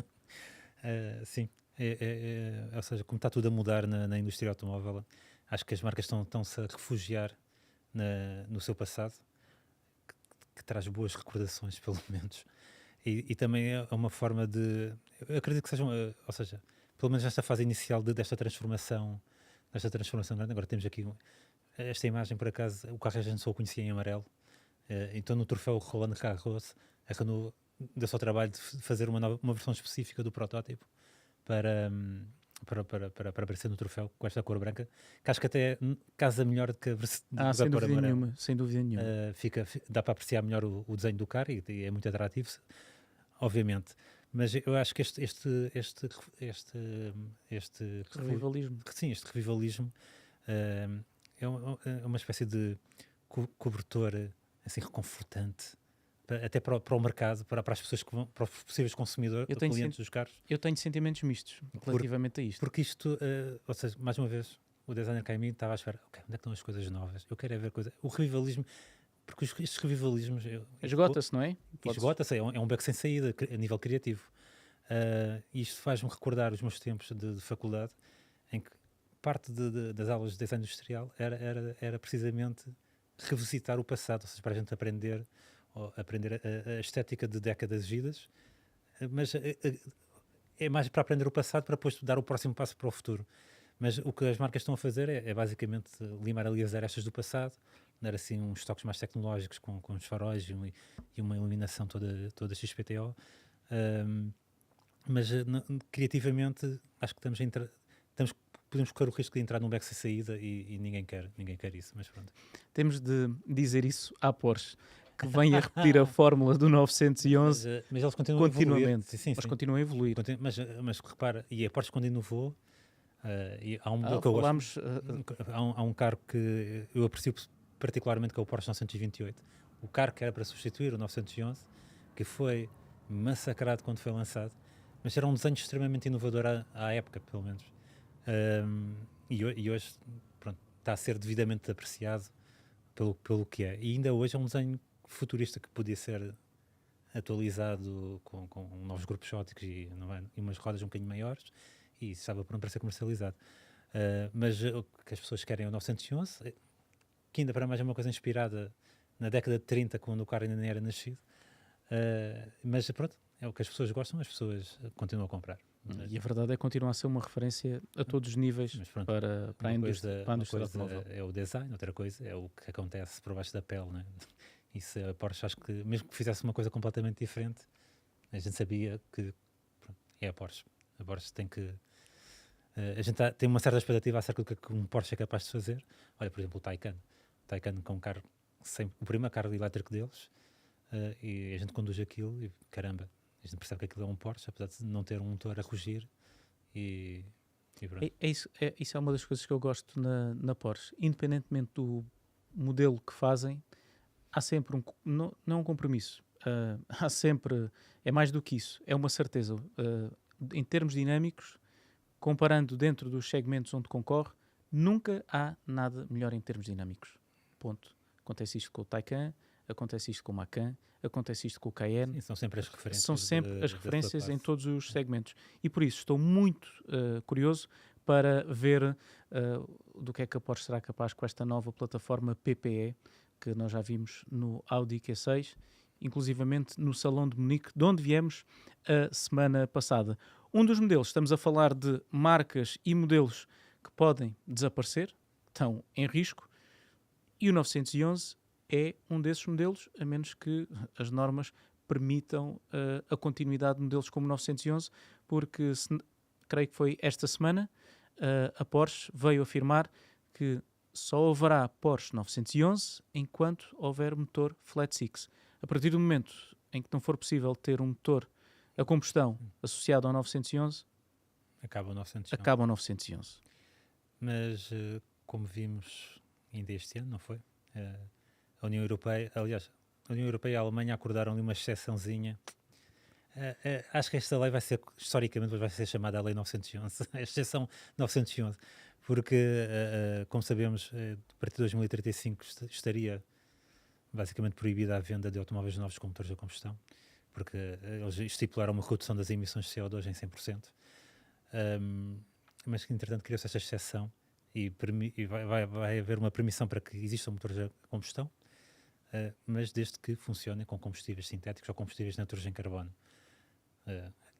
Sim, ou seja, como está tudo a mudar na indústria automóvel, acho que as marcas estão-se a refugiar no seu passado, que traz boas recordações, pelo menos. E também é uma forma de... Eu acredito que seja, ou seja, pelo menos nesta fase inicial desta transformação grande. Agora temos aqui esta imagem, por acaso, o carro a gente só o conhecia em amarelo. Então no troféu Roland Garros, a Renault deu-se ao trabalho de fazer uma versão específica do protótipo para, para aparecer no troféu com esta cor branca, que acho que até casa melhor do que a Sem cor dúvida amarela. nenhuma, sem dúvida nenhuma. Dá para apreciar melhor o desenho do carro e é muito atrativo, obviamente. Mas eu acho que este Revivalismo. sim, este revivalismo é uma espécie de cobertor assim reconfortante até para o mercado, para as pessoas para os possíveis consumidores, clientes dos carros. Eu tenho sentimentos mistos relativamente a isto. Porque isto, ou seja, mais uma vez, o designer cá em mim estava a esperar, ok, onde é que estão as coisas novas? Eu quero é ver coisas. O revivalismo, porque estes revivalismos. Esgota-se, não é? Esgota-se, é um beco sem saída a nível criativo. Isto faz-me recordar os meus tempos de faculdade, em que parte das aulas de design industrial era precisamente revisitar o passado, ou seja, para a gente aprender a estética de décadas vidas, mas é mais para aprender o passado para depois dar o próximo passo para o futuro. Mas o que as marcas estão a fazer é basicamente limar ali as arestas do passado, dar assim uns toques mais tecnológicos com os faróis e uma iluminação toda XPTO. Mas criativamente acho que podemos correr o risco de entrar num beco sem saída e ninguém quer isso, mas pronto. Temos de dizer isso à Porsche, que vem a repetir a fórmula do 911 mas eles continuam continuamente. A evoluir. Sim. Continuam a evoluir. Mas repara, e a Porsche quando inovou, e há um modelo que eu gosto, há um carro que eu aprecio particularmente, que é o Porsche 928. O carro que era para substituir o 911, que foi massacrado quando foi lançado, mas era um desenho extremamente inovador à época, pelo menos. E hoje pronto, está a ser devidamente apreciado pelo que é. E ainda hoje é um desenho futurista que podia ser atualizado com novos grupos ópticos e umas rodas um bocadinho maiores e estava pronto para ser comercializado. Mas o que as pessoas querem é o 911, que ainda para mais é uma coisa inspirada na década de 30, quando o carro ainda nem era nascido. Mas pronto, é o que as pessoas gostam, as pessoas continuam a comprar. E a verdade é que continua a ser uma referência a todos os níveis para a indústria automóvel. É o design, outra coisa é o que acontece por baixo da pele, né? E se a Porsche, acho que mesmo que fizesse uma coisa completamente diferente, a gente sabia que pronto, é a Porsche. A Porsche tem que... a gente tem uma certa expectativa acerca do que um Porsche é capaz de fazer. Olha, por exemplo, o Taycan. O Taycan com um carro, o primeiro carro elétrico deles, e a gente conduz aquilo e caramba, a gente percebe que aquilo é um Porsche, apesar de não ter um motor a rugir e pronto. Isso é uma das coisas que eu gosto na Porsche. Independentemente do modelo que fazem, há sempre não é um compromisso. Há sempre, é mais do que isso, é uma certeza. Em termos dinâmicos, comparando dentro dos segmentos onde concorre, nunca há nada melhor em termos dinâmicos. Ponto. Acontece isto com o Taycan, acontece isto com o Macan, acontece isto com o Cayenne. Sim, são sempre as referências. São sempre as referências em todos os segmentos. E por isso estou muito curioso para ver do que é que a Porsche será capaz com esta nova plataforma PPE, que nós já vimos no Audi Q6, inclusivamente no Salão de Munique, de onde viemos a semana passada. Um dos modelos, estamos a falar de marcas e modelos que podem desaparecer, estão em risco, e o 911 é um desses modelos, a menos que as normas permitam a continuidade de modelos como o 911, porque creio que foi esta semana a Porsche veio afirmar que só haverá Porsche 911 enquanto houver motor Flat Six. A partir do momento em que não for possível ter um motor a combustão associado ao 911, acaba o 911. Mas, como vimos ainda este ano, não foi? A União Europeia, aliás, a União Europeia e a Alemanha acordaram ali uma exceçãozinha. Acho que esta lei vai ser, historicamente, vai ser chamada a Lei 911, a exceção 911, porque, como sabemos, a partir de 2035 estaria basicamente proibida a venda de automóveis novos com motores a combustão, porque eles estipularam uma redução das emissões de CO2 em 100%, mas que, entretanto, criou-se esta exceção e vai haver uma permissão para que existam motores a combustão, mas desde que funcionem com combustíveis sintéticos ou combustíveis neutros em carbono.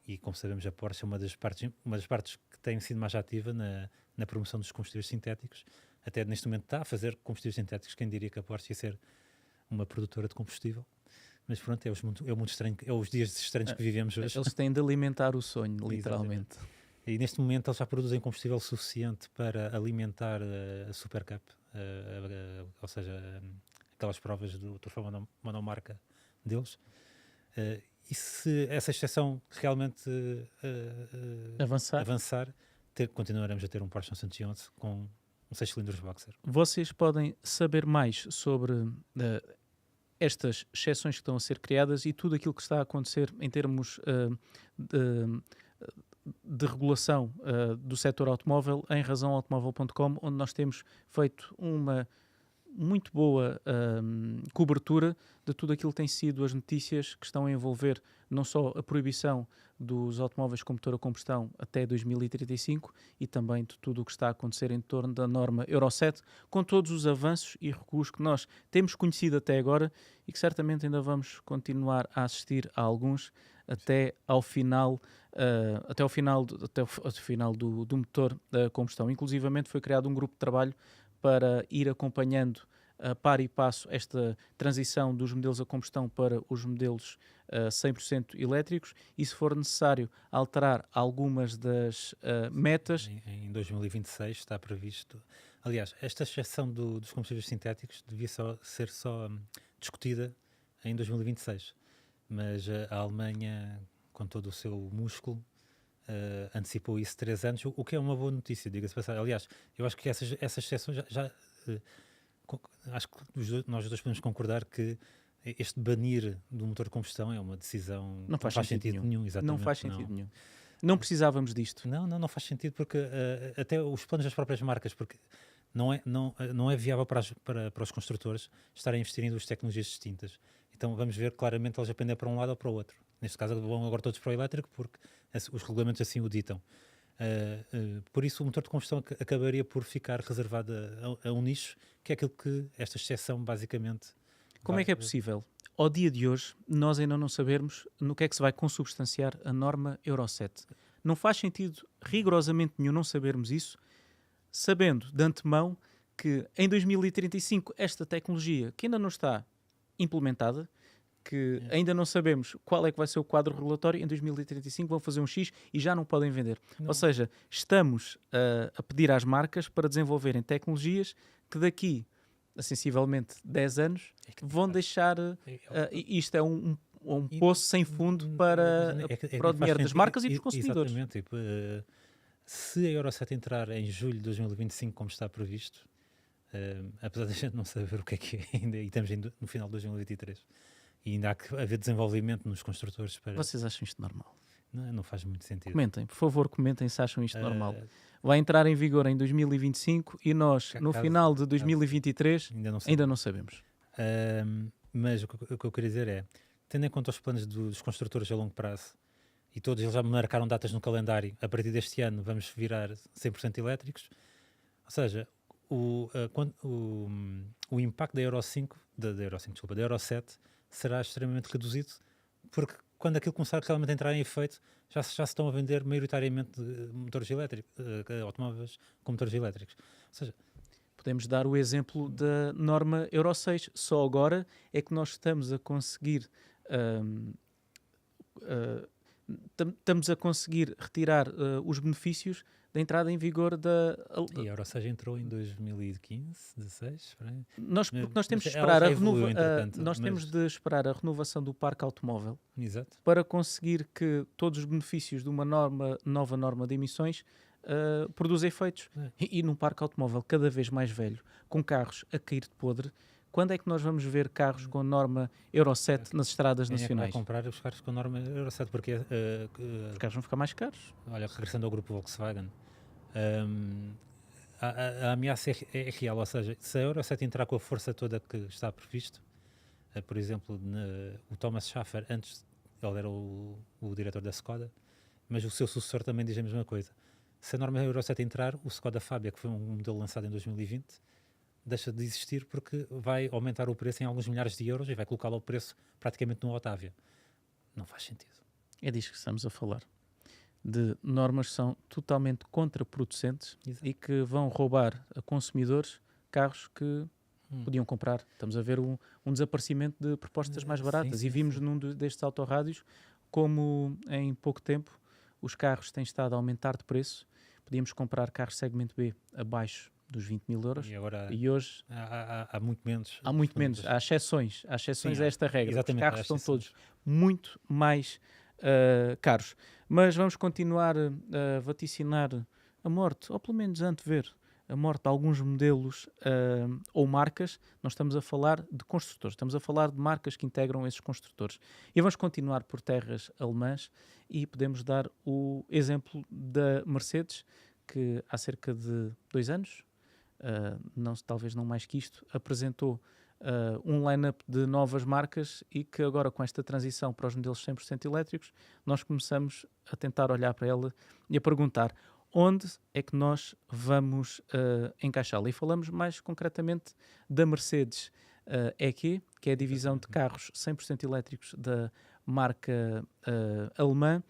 E como sabemos, a Porsche é uma das partes que tem sido mais ativa na promoção dos combustíveis sintéticos, até neste momento está a fazer combustíveis sintéticos. Quem diria que a Porsche ia ser uma produtora de combustível? Mas pronto, é muito estranho, é os dias estranhos que vivemos hoje. Eles têm de alimentar o sonho, literalmente. E neste momento eles já produzem combustível suficiente para alimentar a Super Cup, ou seja, aquelas provas do Troféu Monomarca deles. E se essa exceção realmente avançar continuaremos a ter um Porsche 911 com um 6 cilindros Boxer. Vocês podem saber mais sobre estas exceções que estão a ser criadas e tudo aquilo que está a acontecer em termos de regulação do setor automóvel em razãoautomóvel.com, onde nós temos feito uma muito boa cobertura de tudo aquilo que tem sido as notícias que estão a envolver não só a proibição dos automóveis com motor a combustão até 2035 e também de tudo o que está a acontecer em torno da norma Euro 7, com todos os avanços e recuos que nós temos conhecido até agora e que certamente ainda vamos continuar a assistir a alguns até ao final, do motor da combustão. Inclusivamente foi criado um grupo de trabalho para ir acompanhando a par e passo esta transição dos modelos a combustão para os modelos 100% elétricos e, se for necessário, alterar algumas das metas. Em 2026 está previsto. Aliás, esta exceção dos combustíveis sintéticos devia ser discutida em 2026, mas a Alemanha, com todo o seu músculo, antecipou isso 3 anos, o que é uma boa notícia, diga-se passar. Aliás, eu acho que essas exceções acho que nós dois podemos concordar que este banir do motor de combustão é uma decisão Não faz sentido nenhum. Exatamente, não faz sentido nenhum. Não precisávamos disto. Não faz sentido, porque até os planos das próprias marcas, porque não é viável para os construtores estarem a investir em 2 tecnologias distintas. Então vamos ver claramente eles aprender para um lado ou para o outro. Neste caso vão agora todos para o elétrico porque os regulamentos assim o ditam. Por isso o motor de combustão acabaria por ficar reservado a um nicho, que é aquilo que esta exceção basicamente... Como é que é possível, ao dia de hoje, nós ainda não sabermos no que é que se vai consubstanciar a norma Euro 7? Não faz sentido rigorosamente nenhum não sabermos isso, sabendo de antemão que em 2035 esta tecnologia, que ainda não está implementada, que ainda não sabemos qual é que vai ser o quadro regulatório, em 2035 vão fazer um X e já não podem vender. Ou seja, estamos a pedir às marcas para desenvolverem tecnologias que daqui a sensivelmente 10 anos vão deixar... isto é um poço sem fundo para o dinheiro das marcas e dos consumidores. Exatamente. Se a Euro 7 entrar em julho de 2025, como está previsto, apesar de a gente não saber o que é ainda, e estamos no final de 2023, e ainda há que haver desenvolvimento nos construtores para... Vocês acham isto normal? Não faz muito sentido. Comentem, por favor, comentem se acham isto normal. Vai entrar em vigor em 2025 e nós, no final de 2023, ainda não sabemos. Mas o que eu queria dizer é, tendo em conta os planos dos construtores a longo prazo, e todos eles já marcaram datas no calendário, a partir deste ano vamos virar 100% elétricos, ou seja, o impacto da Euro 5, da Euro 7, será extremamente reduzido, porque quando aquilo começar realmente a entrar em efeito, já se estão a vender maioritariamente motores elétricos, automóveis com motores elétricos. Ou seja, podemos dar o exemplo da norma Euro 6. Só agora é que nós estamos a conseguir retirar os benefícios da entrada em vigor da... E a Euro 6 entrou em 2015, 16, nós temos de esperar temos de esperar a renovação do parque automóvel. Exato. Para conseguir que todos os benefícios de uma nova norma de emissões produzam efeitos. E num parque automóvel cada vez mais velho, com carros a cair de podre, quando é que nós vamos ver carros com a norma Euro 7 nas estradas nacionais? Vai comprar os carros com a norma Euro 7 porque os carros vão ficar mais caros. Olha, regressando ao grupo Volkswagen, a ameaça é real, ou seja, se a Euro 7 entrar com a força toda que está previsto, por exemplo, o Thomas Schaffer, antes ele era o diretor da Skoda, mas o seu sucessor também diz a mesma coisa. Se a norma Euro 7 entrar, o Skoda Fabia, que foi um modelo lançado em 2020, deixa de existir porque vai aumentar o preço em alguns milhares de euros e vai colocá-lo ao preço praticamente no Otávia. Não faz sentido. É disso que estamos a falar. de normas que são totalmente contraproducentes Exato. e que vão roubar a consumidores carros que podiam comprar. Estamos a ver um desaparecimento de propostas mais baratas Sim, e vimos sim. destes autorrádios como em pouco tempo os carros têm estado a aumentar de preço. Podíamos comprar carros segmento B abaixo dos 20 mil euros E agora e hoje há muito menos. há muito menos. Há exceções Sim, a esta regra. Os exatamente, carros há estão exceções. todos muito mais caros. Mas vamos continuar a vaticinar a morte, ou pelo menos a antever a morte de alguns modelos ou marcas. Não estamos a falar de construtores, estamos a falar de marcas que integram esses construtores. E vamos continuar por terras alemãs e podemos dar o exemplo da Mercedes, que há cerca de 2 anos, talvez não mais que isto, apresentou um line-up de novas marcas e que agora com esta transição para os modelos 100% elétricos nós começamos a tentar olhar para ela e a perguntar onde é que nós vamos encaixá-la. E falamos mais concretamente da Mercedes EQ, que é a divisão de carros 100% elétricos da marca alemã,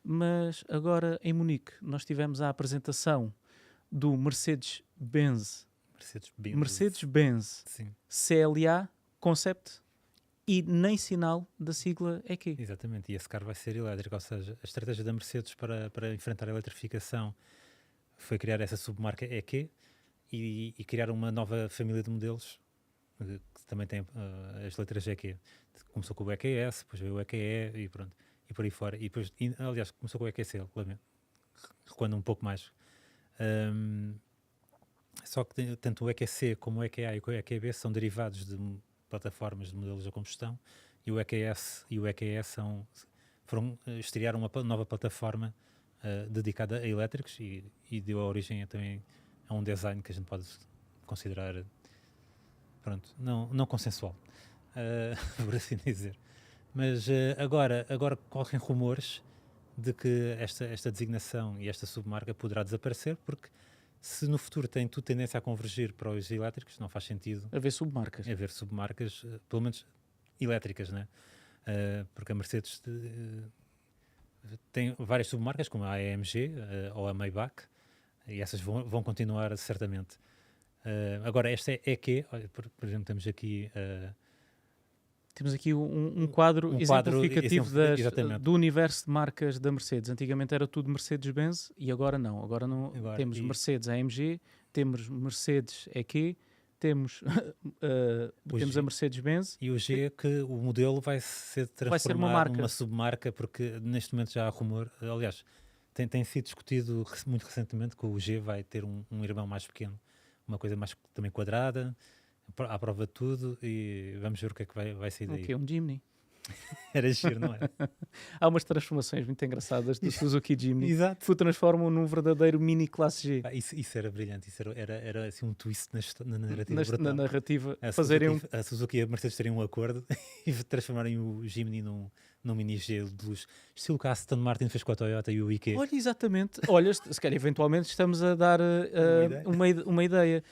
mas agora em Munique nós tivemos a apresentação do Mercedes-Benz Sim, CLA Concept e nem sinal da sigla EQ. exatamente. E esse carro vai ser elétrico, ou seja, a estratégia da Mercedes para enfrentar a eletrificação foi criar essa submarca EQ e criar uma nova família de modelos que também tem as letras EQ. Começou com o EQS, depois veio o EQE e pronto, e por aí fora. E depois, aliás, começou com o EQC, recuando um pouco mais. Só que tanto o EQC como o EQA e o EQB são derivados de plataformas de modelos a combustão e o EQS e o EQE estrearam uma nova plataforma dedicada a elétricos e deu a origem também a um design que a gente pode considerar não consensual, por assim dizer. Mas agora correm rumores de que esta designação e esta submarca poderá desaparecer, porque se no futuro tem tudo tendência a convergir para os elétricos, não faz sentido haver submarcas, pelo menos elétricas, né? Porque a Mercedes tem várias submarcas, como a AMG ou a Maybach, e essas vão continuar certamente. Agora, esta é que, olha, por exemplo, temos aqui um quadro exemplificativo do universo de marcas da Mercedes. Antigamente era tudo Mercedes-Benz e agora não. Agora temos Mercedes AMG, temos Mercedes EQ, temos a Mercedes-Benz. E o G que o modelo vai ser transformado numa submarca, porque neste momento já há rumor. Aliás, tem sido discutido muito recentemente que o G vai ter um irmão mais pequeno, uma coisa mais também quadrada, à prova de tudo, e vamos ver o que é que vai sair daí. O quê? Um Jimny? Era giro, não é? Há umas transformações muito engraçadas do Suzuki Jimny. Exato. Que o transformam num verdadeiro mini classe G. Isso era brilhante, isso era assim um twist na narrativa brutal. Na narrativa, a Suzuki e a Mercedes teriam um acordo e transformarem o Jimny num mini G de luz, estilo que a Aston Martin fez com a Toyota e o IQ. Olha, exatamente. Olha, se calhar eventualmente estamos a dar uma ideia.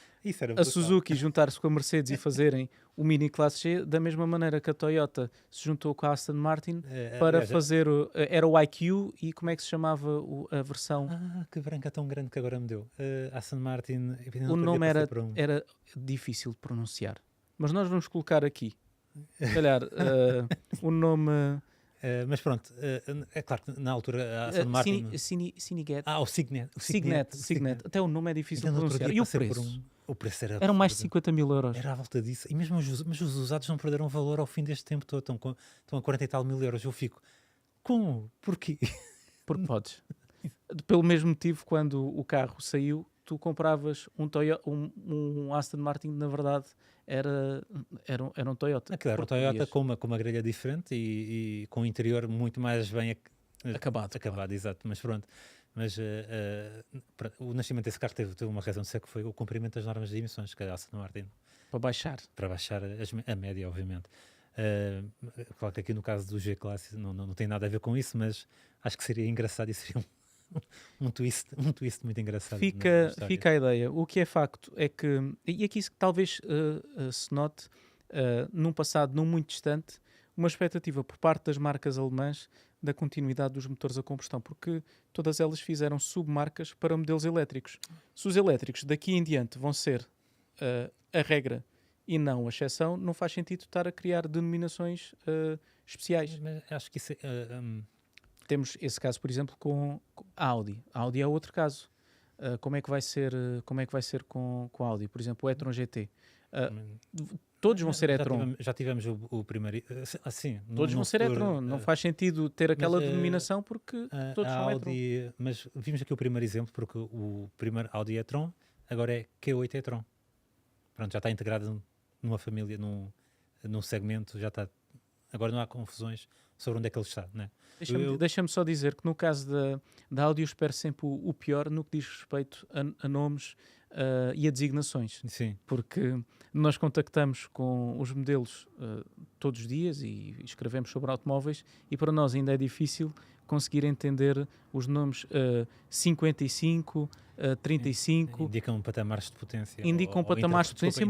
A Suzuki juntar-se com a Mercedes e fazerem o mini classe G, da mesma maneira que a Toyota se juntou com a Aston Martin para fazer era o IQ e como é que se chamava a versão? Que branca tão grande que agora me deu. Aston Martin. O nome era difícil de pronunciar, mas nós vamos colocar aqui, se calhar, o nome. Mas pronto, é claro que na altura a Aston Martin... Cineget. O Signet. Até o nome é difícil de pronunciar. E o preço? O preço eram mais de 50 mil euros. Era à volta disso. E mesmo mas os usados não perderam valor ao fim deste tempo todo. Estão a 40 e tal mil euros. Eu fico, como? Porquê? Porque podes. Pelo mesmo motivo, quando o carro saiu, tu compravas um Aston Martin, na verdade, era um Toyota. Aquilo era um Toyota com uma grelha diferente e com um interior muito mais bem acabado. Claro. Exato. Mas pronto. Mas o nascimento desse carro teve uma razão de ser, que foi o cumprimento das normas de emissões que a Aston Martin. Para baixar a média, obviamente. Claro que aqui no caso do G-Class não tem nada a ver com isso, mas acho que seria engraçado e seria um twist muito engraçado. Fica a ideia. O que é facto é que, e aqui talvez se note, num passado não muito distante, uma expectativa por parte das marcas alemãs da continuidade dos motores a combustão, porque todas elas fizeram submarcas para modelos elétricos. Se os elétricos daqui em diante vão ser a regra e não a exceção, não faz sentido estar a criar denominações especiais. Mas acho que isso Temos esse caso, por exemplo, com a Audi. A Audi é outro caso. Como é que vai ser com a Audi? Por exemplo, o e-tron GT. Todos vão ser e-tron. Já tivemos o primeiro. Assim, Todos vão ser e-tron. Não faz sentido ter aquela denominação porque todos a são Audi, e-tron. mas vimos aqui o primeiro exemplo, porque o primeiro Audi e-tron agora é Q8 e-tron. Pronto, já está integrado numa família, num segmento, já está. Agora não há confusões sobre onde é que ele está, né? Deixa-me só dizer que no caso da Audi eu espero sempre o pior no que diz respeito a nomes e a designações. Sim. Porque nós contactamos com os modelos todos os dias e escrevemos sobre automóveis e para nós ainda é difícil conseguir entender os nomes 55, 35. Indicam patamares de potência. Indicam patamares de potência,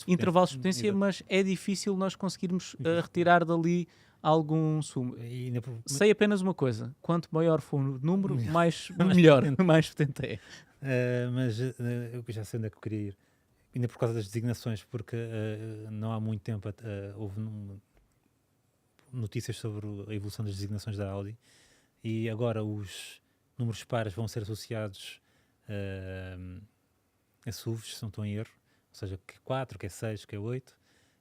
intervalos de potência, mas é difícil nós conseguirmos retirar dali algum sumo. Sei apenas uma coisa: quanto maior for o número, melhor, mais potente é. Mas eu já sei onde é que eu queria ir. Ainda por causa das designações, porque não há muito tempo houve notícias sobre a evolução das designações da Audi e agora os números pares vão ser associados a SUVs, se não estou em erro, ou seja, Q4, Q6, Q8,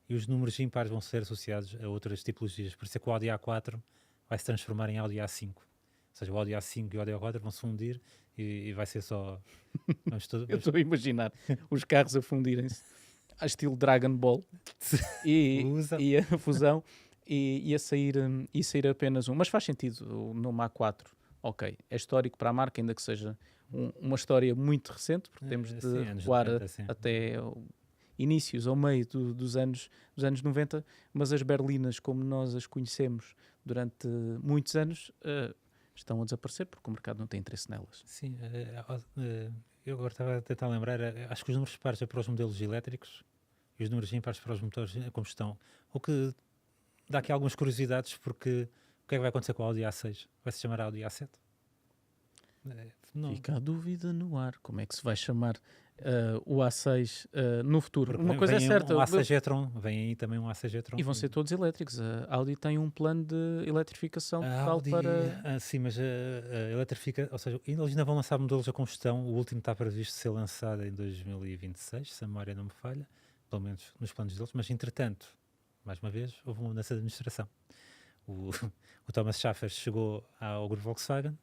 e os números impares vão ser associados a outras tipologias. Por isso é que o Audi A4 vai se transformar em Audi A5. Ou seja, o Audi A5 e o Audi A4 vão se fundir e vai ser só... Eu estou a imaginar os carros a fundirem-se a estilo Dragon Ball e a fusão e a sair apenas um. Mas faz sentido o nome A4. Ok, é histórico para a marca, ainda que seja uma história muito recente, porque temos de recuar até inícios ou meio dos anos 90, mas as berlinas, como nós as conhecemos durante muitos anos, estão a desaparecer porque o mercado não tem interesse nelas. Sim, eu agora estava a tentar lembrar, acho que os números pares é para os modelos elétricos e os números impares para os motores a combustão, o que dá aqui algumas curiosidades, porque o que é que vai acontecer com a Audi A6? Vai se chamar Audi A7? Não. Fica a dúvida no ar, como é que se vai chamar o A6 no futuro. Porque uma coisa é certa. Um A6 e-tron, vem aí também um A6 e-tron. E vão ser todos elétricos. A Audi tem um plano de eletrificação total para... sim, mas a eletrifica, ou seja, eles ainda vão lançar modelos a combustão. O último está previsto ser lançado em 2026, se a memória não me falha, pelo menos nos planos deles, mas entretanto, mais uma vez, houve uma mudança de administração. O Thomas Schaffer chegou ao grupo Volkswagen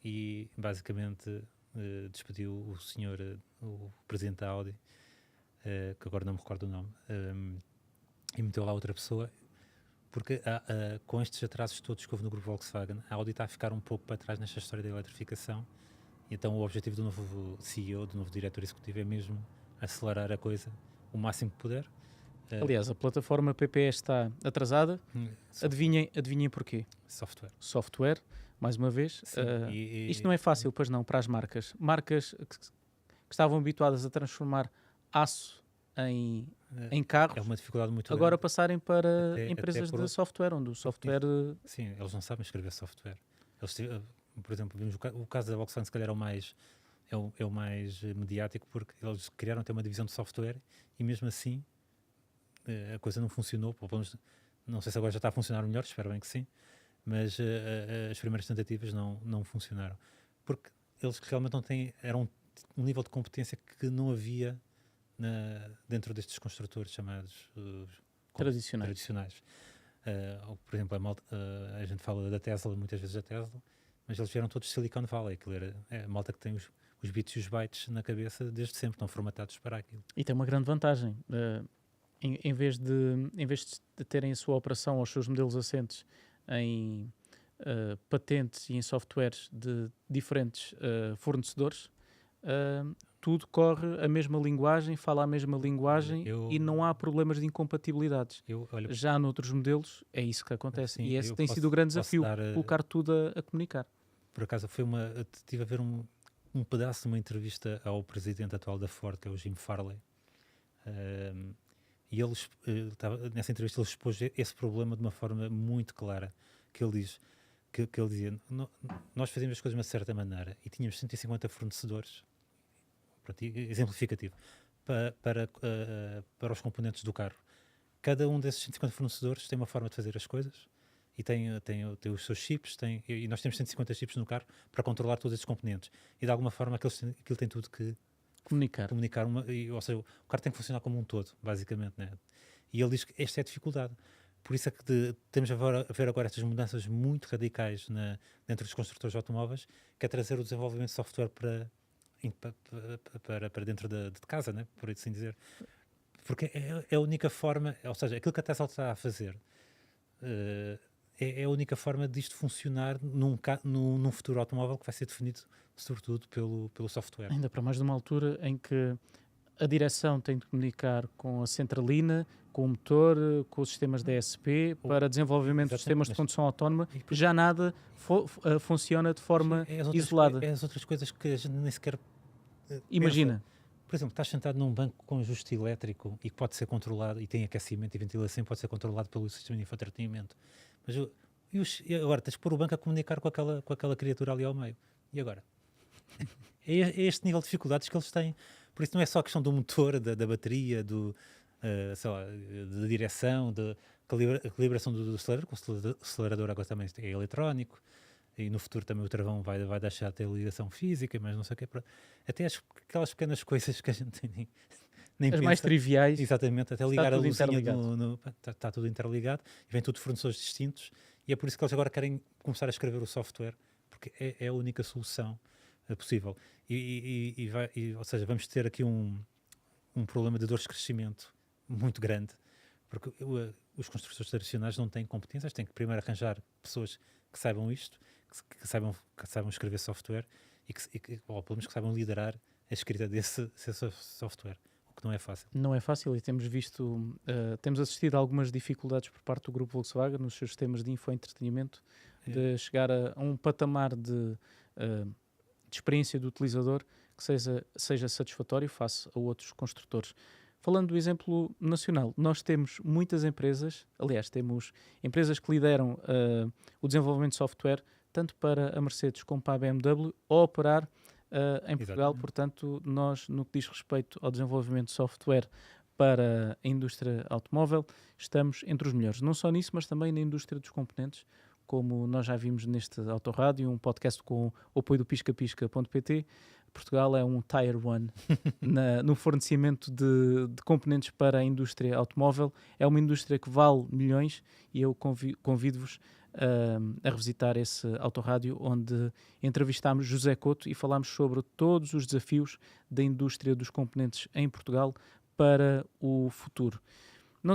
e basicamente despediu o senhor, o presidente da Audi, que agora não me recordo o nome, e meteu lá outra pessoa, porque com estes atrasos todos que houve no grupo Volkswagen, a Audi está a ficar um pouco para trás nesta história da eletrificação, e então o objetivo do novo CEO, do novo diretor executivo, é mesmo acelerar a coisa o máximo que puder. Aliás, a plataforma PPE está atrasada. Adivinhem porquê? Software, mais uma vez. Isto não é fácil, pois não, para as marcas. Marcas que estavam habituadas a transformar aço em carros, é uma dificuldade muito agora grande. Passarem para empresas de software, onde o software... Sim, eles não sabem escrever software. Por exemplo, vimos o caso da Volkswagen, se calhar é o mais mediático, porque eles criaram até uma divisão de software e mesmo assim a coisa não funcionou. Não sei se agora já está a funcionar melhor, espero bem que sim, mas as primeiras tentativas não funcionaram, porque eles realmente não têm, era um nível de competência que não havia dentro destes construtores chamados tradicionais. Por exemplo, a gente fala da Tesla, muitas vezes da Tesla, mas eles vieram todos de Silicon Valley. Aquilo era a malta que tem os bits e os bytes na cabeça desde sempre, estão formatados para aquilo. E tem uma grande vantagem. Em vez de terem a sua operação aos seus modelos assentes em patentes e em softwares de diferentes fornecedores, tudo corre a mesma linguagem, fala a mesma linguagem e não há problemas de incompatibilidades. Já noutros modelos é isso que acontece. E esse tem sido o grande desafio, colocar tudo a comunicar. Por acaso estive a ver um pedaço de uma entrevista ao presidente atual da Ford, que é o Jim Farley, e nessa entrevista ele expôs esse problema de uma forma muito clara, que ele diz que ele dizia, nós fazíamos as coisas de uma certa maneira e tínhamos 150 fornecedores, pronto, exemplificativo, para os componentes do carro. Cada um desses 150 fornecedores tem uma forma de fazer as coisas e tem os seus chips, e nós temos 150 chips no carro para controlar todos esses componentes. E de alguma forma aquilo tem tudo que Comunicar. Ou seja, o carro tem que funcionar como um todo, basicamente, né? E ele diz que esta é a dificuldade. Por isso é que temos a ver agora estas mudanças muito radicais dentro dos construtores de automóveis, que é trazer o desenvolvimento de software para dentro de casa, né? Por assim dizer. Porque é a única forma, ou seja, aquilo que a Tesla está a fazer é a única forma disto funcionar num futuro automóvel que vai ser definido sobretudo pelo software. Ainda para mais numa altura em que a direção tem de comunicar com a centralina, com o motor, com os sistemas DSP, para desenvolvimento de sistemas de condução autónoma, já nada funciona de forma isolada. É as outras coisas que a gente nem sequer imagina. Pensa. Por exemplo, estás sentado num banco com ajuste elétrico e que pode ser controlado, e tem aquecimento e ventilação, pode ser controlado pelo sistema de infoentretenimento. Mas e agora tens que pôr o banco a comunicar com aquela criatura ali ao meio. E agora? É este nível de dificuldades que eles têm. Por isso não é só a questão do motor, da bateria, sei lá, da direção, da calibração do acelerador, porque o acelerador agora também é eletrónico, e no futuro também o travão vai deixar de ter ligação física, mas não sei o quê. Até aquelas pequenas coisas que a gente nem as pensa. Mais triviais. Exatamente, até ligar a luzinha está tudo interligado, e vem tudo de fornecedores distintos, e é por isso que eles agora querem começar a escrever o software, porque é a única solução possível. Ou seja, vamos ter aqui um problema de dores de crescimento muito grande, porque os construtores tradicionais não têm competências, têm que primeiro arranjar pessoas que saibam isto, que saibam escrever software ou pelo menos que saibam liderar a escrita desse software, o que não é fácil. Não é fácil, e temos assistido a algumas dificuldades por parte do grupo Volkswagen nos seus sistemas de infoentretenimento, de chegar a um patamar de experiência do utilizador que seja satisfatório face a outros construtores. Falando do exemplo nacional, nós temos muitas empresas, aliás, temos empresas que lideram o desenvolvimento de software, tanto para a Mercedes como para a BMW, ou operar em Portugal. Exatamente. Portanto, nós, no que diz respeito ao desenvolvimento de software para a indústria automóvel, estamos entre os melhores. Não só nisso, mas também na indústria dos componentes, como nós já vimos neste Autorádio, um podcast com o apoio do piscapisca.pt. Portugal é um Tier 1 no fornecimento de componentes para a indústria automóvel. É uma indústria que vale milhões, e eu convido-vos a revisitar esse Autorádio, onde entrevistámos José Couto e falámos sobre todos os desafios da indústria dos componentes em Portugal para o futuro.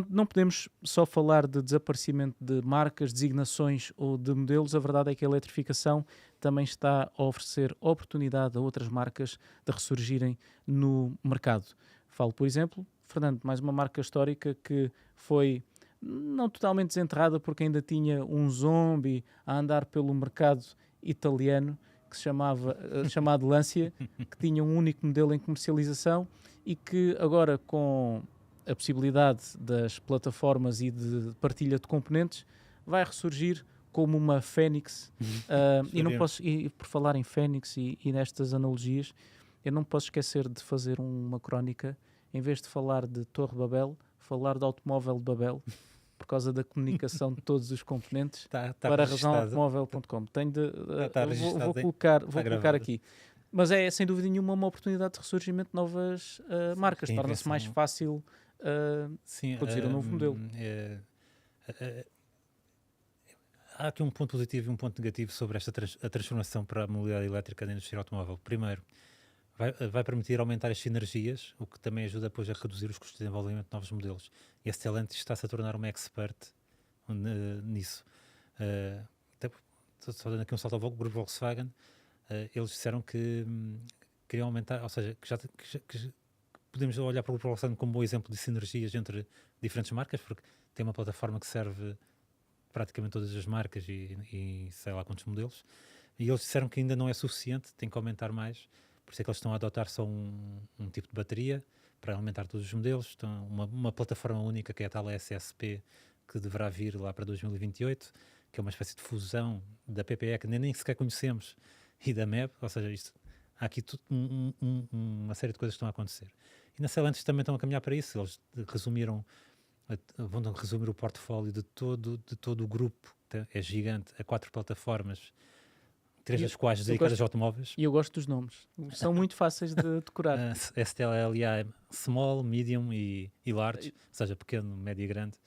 Não podemos só falar de desaparecimento de marcas, designações ou de modelos. A verdade é que a eletrificação também está a oferecer oportunidade a outras marcas de ressurgirem no mercado. Falo, por exemplo, Fernando, mais uma marca histórica que foi não totalmente desenterrada, porque ainda tinha um zombie a andar pelo mercado italiano que se chamado Lancia, que tinha um único modelo em comercialização e que agora, com a possibilidade das plataformas e de partilha de componentes, vai ressurgir como uma fênix. E por falar em fênix e nestas analogias, eu não posso esquecer de fazer uma crónica, em vez de falar de Torre Babel, falar de automóvel de Babel, por causa da comunicação de todos os componentes para razãoautomóvel.com. Vou colocar aqui. Mas é, sem dúvida nenhuma, uma oportunidade de ressurgimento de novas marcas. Torna-se mais fácil produzir um novo modelo. Há aqui um ponto positivo e um ponto negativo sobre a transformação para a mobilidade elétrica da indústria automóvel. Primeiro, vai permitir aumentar as sinergias, o que também ajuda depois a reduzir os custos de desenvolvimento de novos modelos. E a Stellantis está-se a tornar uma expert nisso. Só dando aqui um salto ao grupo Volkswagen, eles disseram que queriam aumentar, ou seja, que podemos olhar para o grupo Volkswagen como um bom exemplo de sinergias entre diferentes marcas, porque tem uma plataforma que serve praticamente todas as marcas e sei lá quantos modelos, e eles disseram que ainda não é suficiente, tem que aumentar mais, por isso é que eles estão a adotar só um tipo de bateria para alimentar todos os modelos, estão uma plataforma única que é a tal SSP, que deverá vir lá para 2028, que é uma espécie de fusão da PPE, que nem sequer conhecemos, e da MEB, ou seja, há aqui uma série de coisas que estão a acontecer. E na Stellantis também estão a caminhar para isso. Eles vão resumir o portfólio de todo o grupo, é gigante, a 4 plataformas, 3 das quais dedicadas a automóveis. E eu gosto dos nomes, são muito fáceis de decorar. STLA Small, Medium e Large, ou seja, pequeno, médio e grande.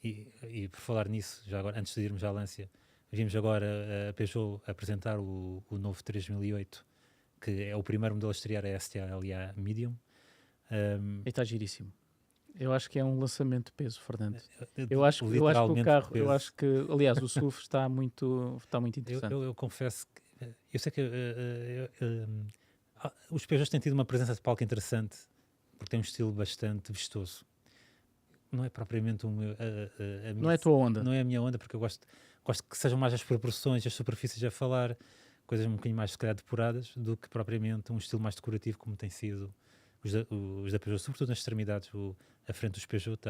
E por falar nisso, já agora, antes de irmos à Lancia, vimos agora a Peugeot apresentar o novo 3008, que é o primeiro modelo a estrear a STLA Medium. E está giríssimo. Eu acho que é um lançamento de peso, Fernando. Eu acho que o carro, aliás, o SUV está muito interessante. Eu confesso que, eu sei que os Peugeots têm tido uma presença de palco interessante, porque tem um estilo bastante vistoso. Não é propriamente não é a tua onda. Não é a minha onda, porque eu gosto que sejam mais as proporções, as superfícies a falar, coisas um bocadinho mais, se calhar, depuradas, do que propriamente um estilo mais decorativo, como tem sido os da Peugeot, sobretudo nas extremidades. A frente dos Peugeot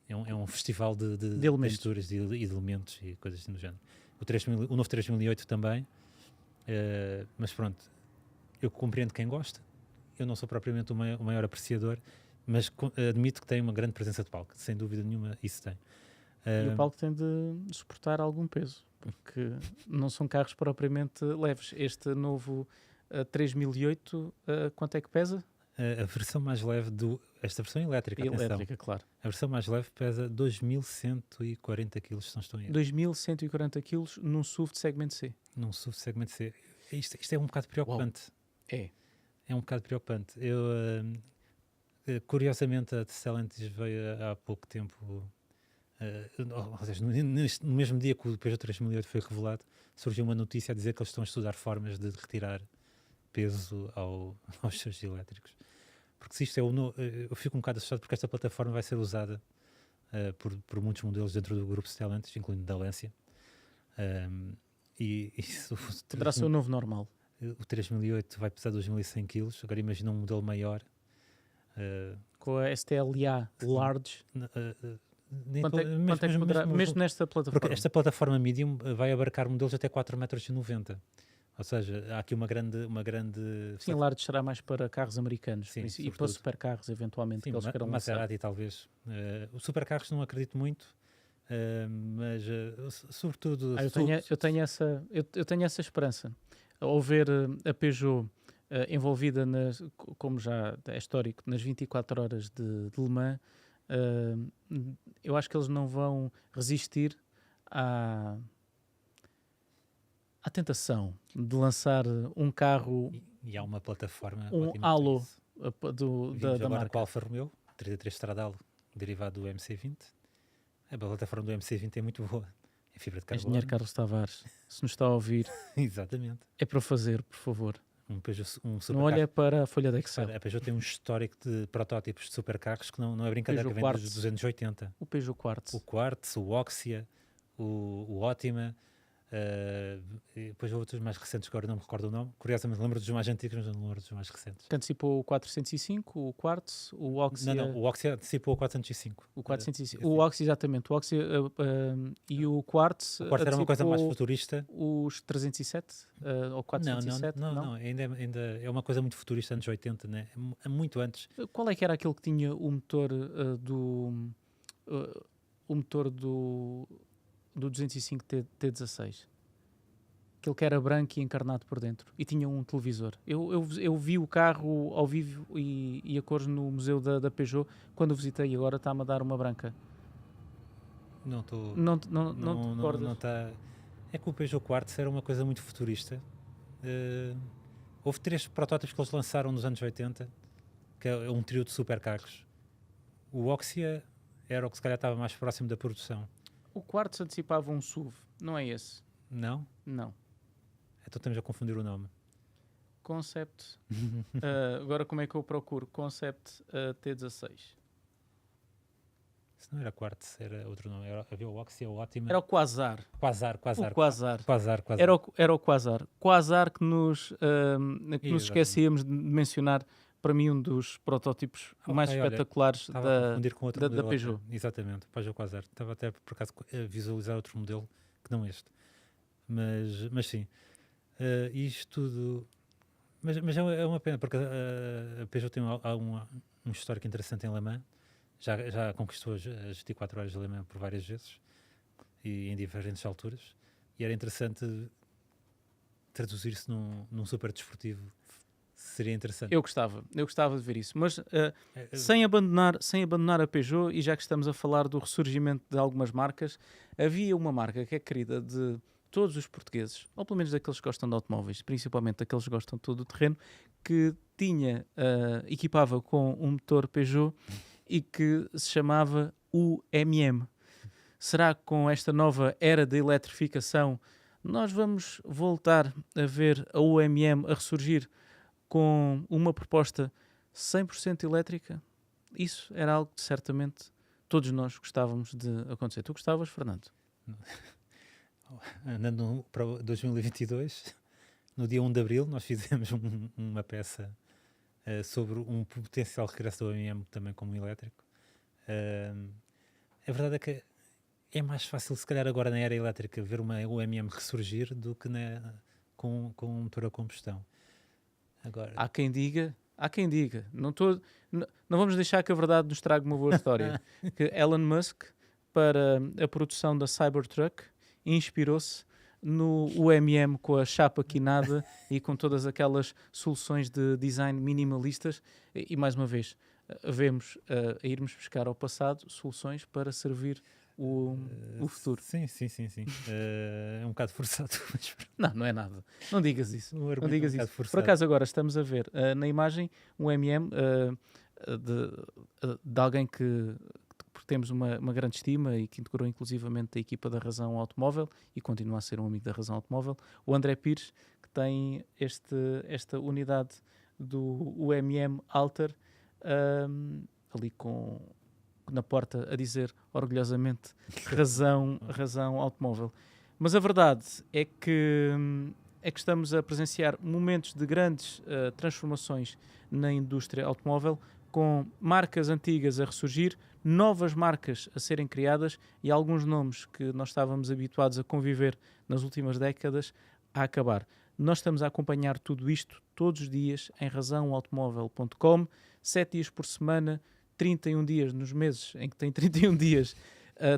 é um festival de texturas e de elementos e coisas assim do género. O novo 3008 também, mas pronto, eu compreendo quem gosta. Eu não sou propriamente o maior apreciador, mas admito que tem uma grande presença de palco, sem dúvida nenhuma, isso tem. E o palco tem de suportar algum peso, porque não são carros propriamente leves. Este novo 3008, quanto é que pesa? A versão mais leve esta versão elétrica, elétrica, claro. A versão mais leve pesa 2.140 kg, se não estou em erro. 2.140 kg num SUV de segmento C. Num SUV de segmento C. Isto é um bocado preocupante. Uau. É um bocado preocupante. Curiosamente, a Stellantis veio há pouco tempo, ou seja, no mesmo dia que o Peugeot 3008 foi revelado, surgiu uma notícia a dizer que eles estão a estudar formas de retirar peso aos seus elétricos. Porque se isto eu fico um bocado assustado, porque esta plataforma vai ser usada por muitos modelos dentro do grupo Stellantis, incluindo da Lancia. Poderá ser o novo normal. O 3008 vai pesar 2.100 kg. Agora imagina um modelo maior. Com a STLA Large. Quanto é que poderá, mesmo nesta plataforma? Porque esta plataforma Medium vai abarcar modelos até 4,90 m. Ou seja, há aqui uma grande... Sim, Large será mais para carros americanos. Sim, e para supercarros, eventualmente, sim, que eles queiram lançar. Maserati, talvez. Os supercarros não acredito muito, mas sobretudo... Eu tenho essa esperança. Ao ver a Peugeot envolvida, como já é histórico, nas 24 horas de Le Mans, eu acho que eles não vão resistir à tentação de lançar um carro, e há uma plataforma um halo da marca. Com a Alfa Romeo 33 Stradale, derivado do MC20. A plataforma do MC20 é muito boa, é fibra de carbono. Engenheiro Carlos Tavares, se nos está a ouvir, exatamente, é para fazer, por favor. Não olha para a folha de Excel. A Peugeot tem um histórico de protótipos de supercarros que não é brincadeira, que vem dos 280. O Peugeot Quartz. O Quartz, o Oxia, o Optima, e depois outros mais recentes, que agora não me recordo o nome. Curiosamente lembro dos mais antigos, mas não lembro dos mais recentes. Que antecipou o 405, o Quartz, o Oxia... Não, o Oxia antecipou o 405. O 405. O Oxia, exatamente. O Oxia e o Quartz... O Quartz era uma coisa mais futurista. Os 307 ou 407? Não. Ainda é uma coisa muito futurista, anos 80, né? Muito antes. Qual é que era aquele que tinha o motor do 205 T16? Aquele que era branco e encarnado por dentro e tinha um televisor. Eu vi o carro ao vivo e a cores no museu da Peugeot quando o visitei, e agora está-me a dar uma branca. Não estou... Não te recordas? Não está... É que o Peugeot Quartz era uma coisa muito futurista. Houve 3 protótipos que eles lançaram nos anos 80, que é um trio de supercarros. O Oxia era o que se calhar estava mais próximo da produção. O Quartz antecipava um SUV, não é esse? Não? Não. Então estamos a confundir o nome. Concept. Agora como é que eu procuro? Concept T16. Se não era Quartz, era outro nome. Havia o Oxia, o Optima. Era o Quasar. Quasar. O Quasar. Era o Quasar. Quasar que nos esquecíamos de mencionar para mim, um dos protótipos mais olha, espetaculares estava a confundir com outro da modelo. Peugeot. Exatamente, Peugeot 4.0. Estava até, por acaso, a visualizar outro modelo que não este. Mas sim, isto tudo... Mas é uma pena, porque a Peugeot tem um histórico interessante em Le Mans. Já conquistou as 24 horas de Le Mans por várias vezes e em diferentes alturas. E era interessante traduzir-se num super desportivo. Seria interessante. Eu gostava de ver isso, mas sem abandonar a Peugeot, e já que estamos a falar do ressurgimento de algumas marcas, havia uma marca que é querida de todos os portugueses, ou pelo menos daqueles que gostam de automóveis, principalmente daqueles que gostam de todo o terreno, que equipava com um motor Peugeot e que se chamava UMM. Será que com esta nova era de eletrificação nós vamos voltar a ver a UMM a ressurgir com uma proposta 100% elétrica? Isso era algo que certamente todos nós gostávamos de acontecer. Tu gostavas, Fernando? Andando para 2022, no dia 1 de Abril, nós fizemos uma peça sobre um potencial regresso do OMM também como elétrico. A verdade é que é mais fácil, se calhar agora na era elétrica, ver uma OMM ressurgir do que com um motor a combustão. Agora... Há quem diga. Não vamos deixar que a verdade nos traga uma boa história. Que Elon Musk, para a produção da Cybertruck, inspirou-se no UMM com a chapa quinada e com todas aquelas soluções de design minimalistas. E mais uma vez, vemos a irmos buscar ao passado soluções para servir o futuro. Sim. É um bocado forçado. Não é nada. Não digas isso. Não digas isso. Forçado. Por acaso agora estamos a ver na imagem um MM de alguém que temos uma grande estima e que integrou inclusivamente a equipa da Razão Automóvel e continua a ser um amigo da Razão Automóvel, o André Pires, que tem esta unidade do UMM Alter ali na porta a dizer orgulhosamente razão automóvel. Mas a verdade é que estamos a presenciar momentos de grandes transformações na indústria automóvel, com marcas antigas a ressurgir, novas marcas a serem criadas e alguns nomes que nós estávamos habituados a conviver nas últimas décadas a acabar. Nós estamos a acompanhar tudo isto todos os dias em razãoautomóvel.com, 7 dias por semana, 31 dias nos meses em que tem 31 dias,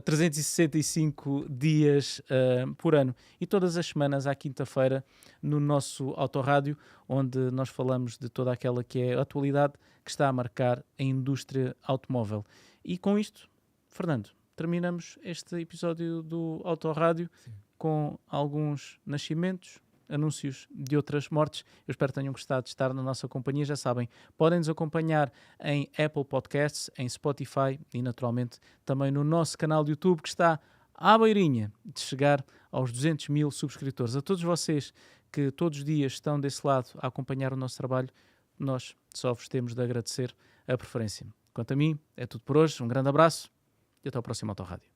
365 dias por ano. E todas as semanas, à quinta-feira, no nosso Autorádio, onde nós falamos de toda aquela que é a atualidade que está a marcar a indústria automóvel. E com isto, Fernando, terminamos este episódio do Autorádio com alguns nascimentos, anúncios de outras mortes. Eu espero que tenham gostado de estar na nossa companhia. Já sabem, podem nos acompanhar em Apple Podcasts, em Spotify e naturalmente também no nosso canal de YouTube, que está à beirinha de chegar aos 200 mil subscritores. A todos vocês que todos os dias estão desse lado a acompanhar o nosso trabalho, nós só vos temos de agradecer a preferência. Quanto a mim, é tudo por hoje. Um grande abraço e até ao próximo Autorádio.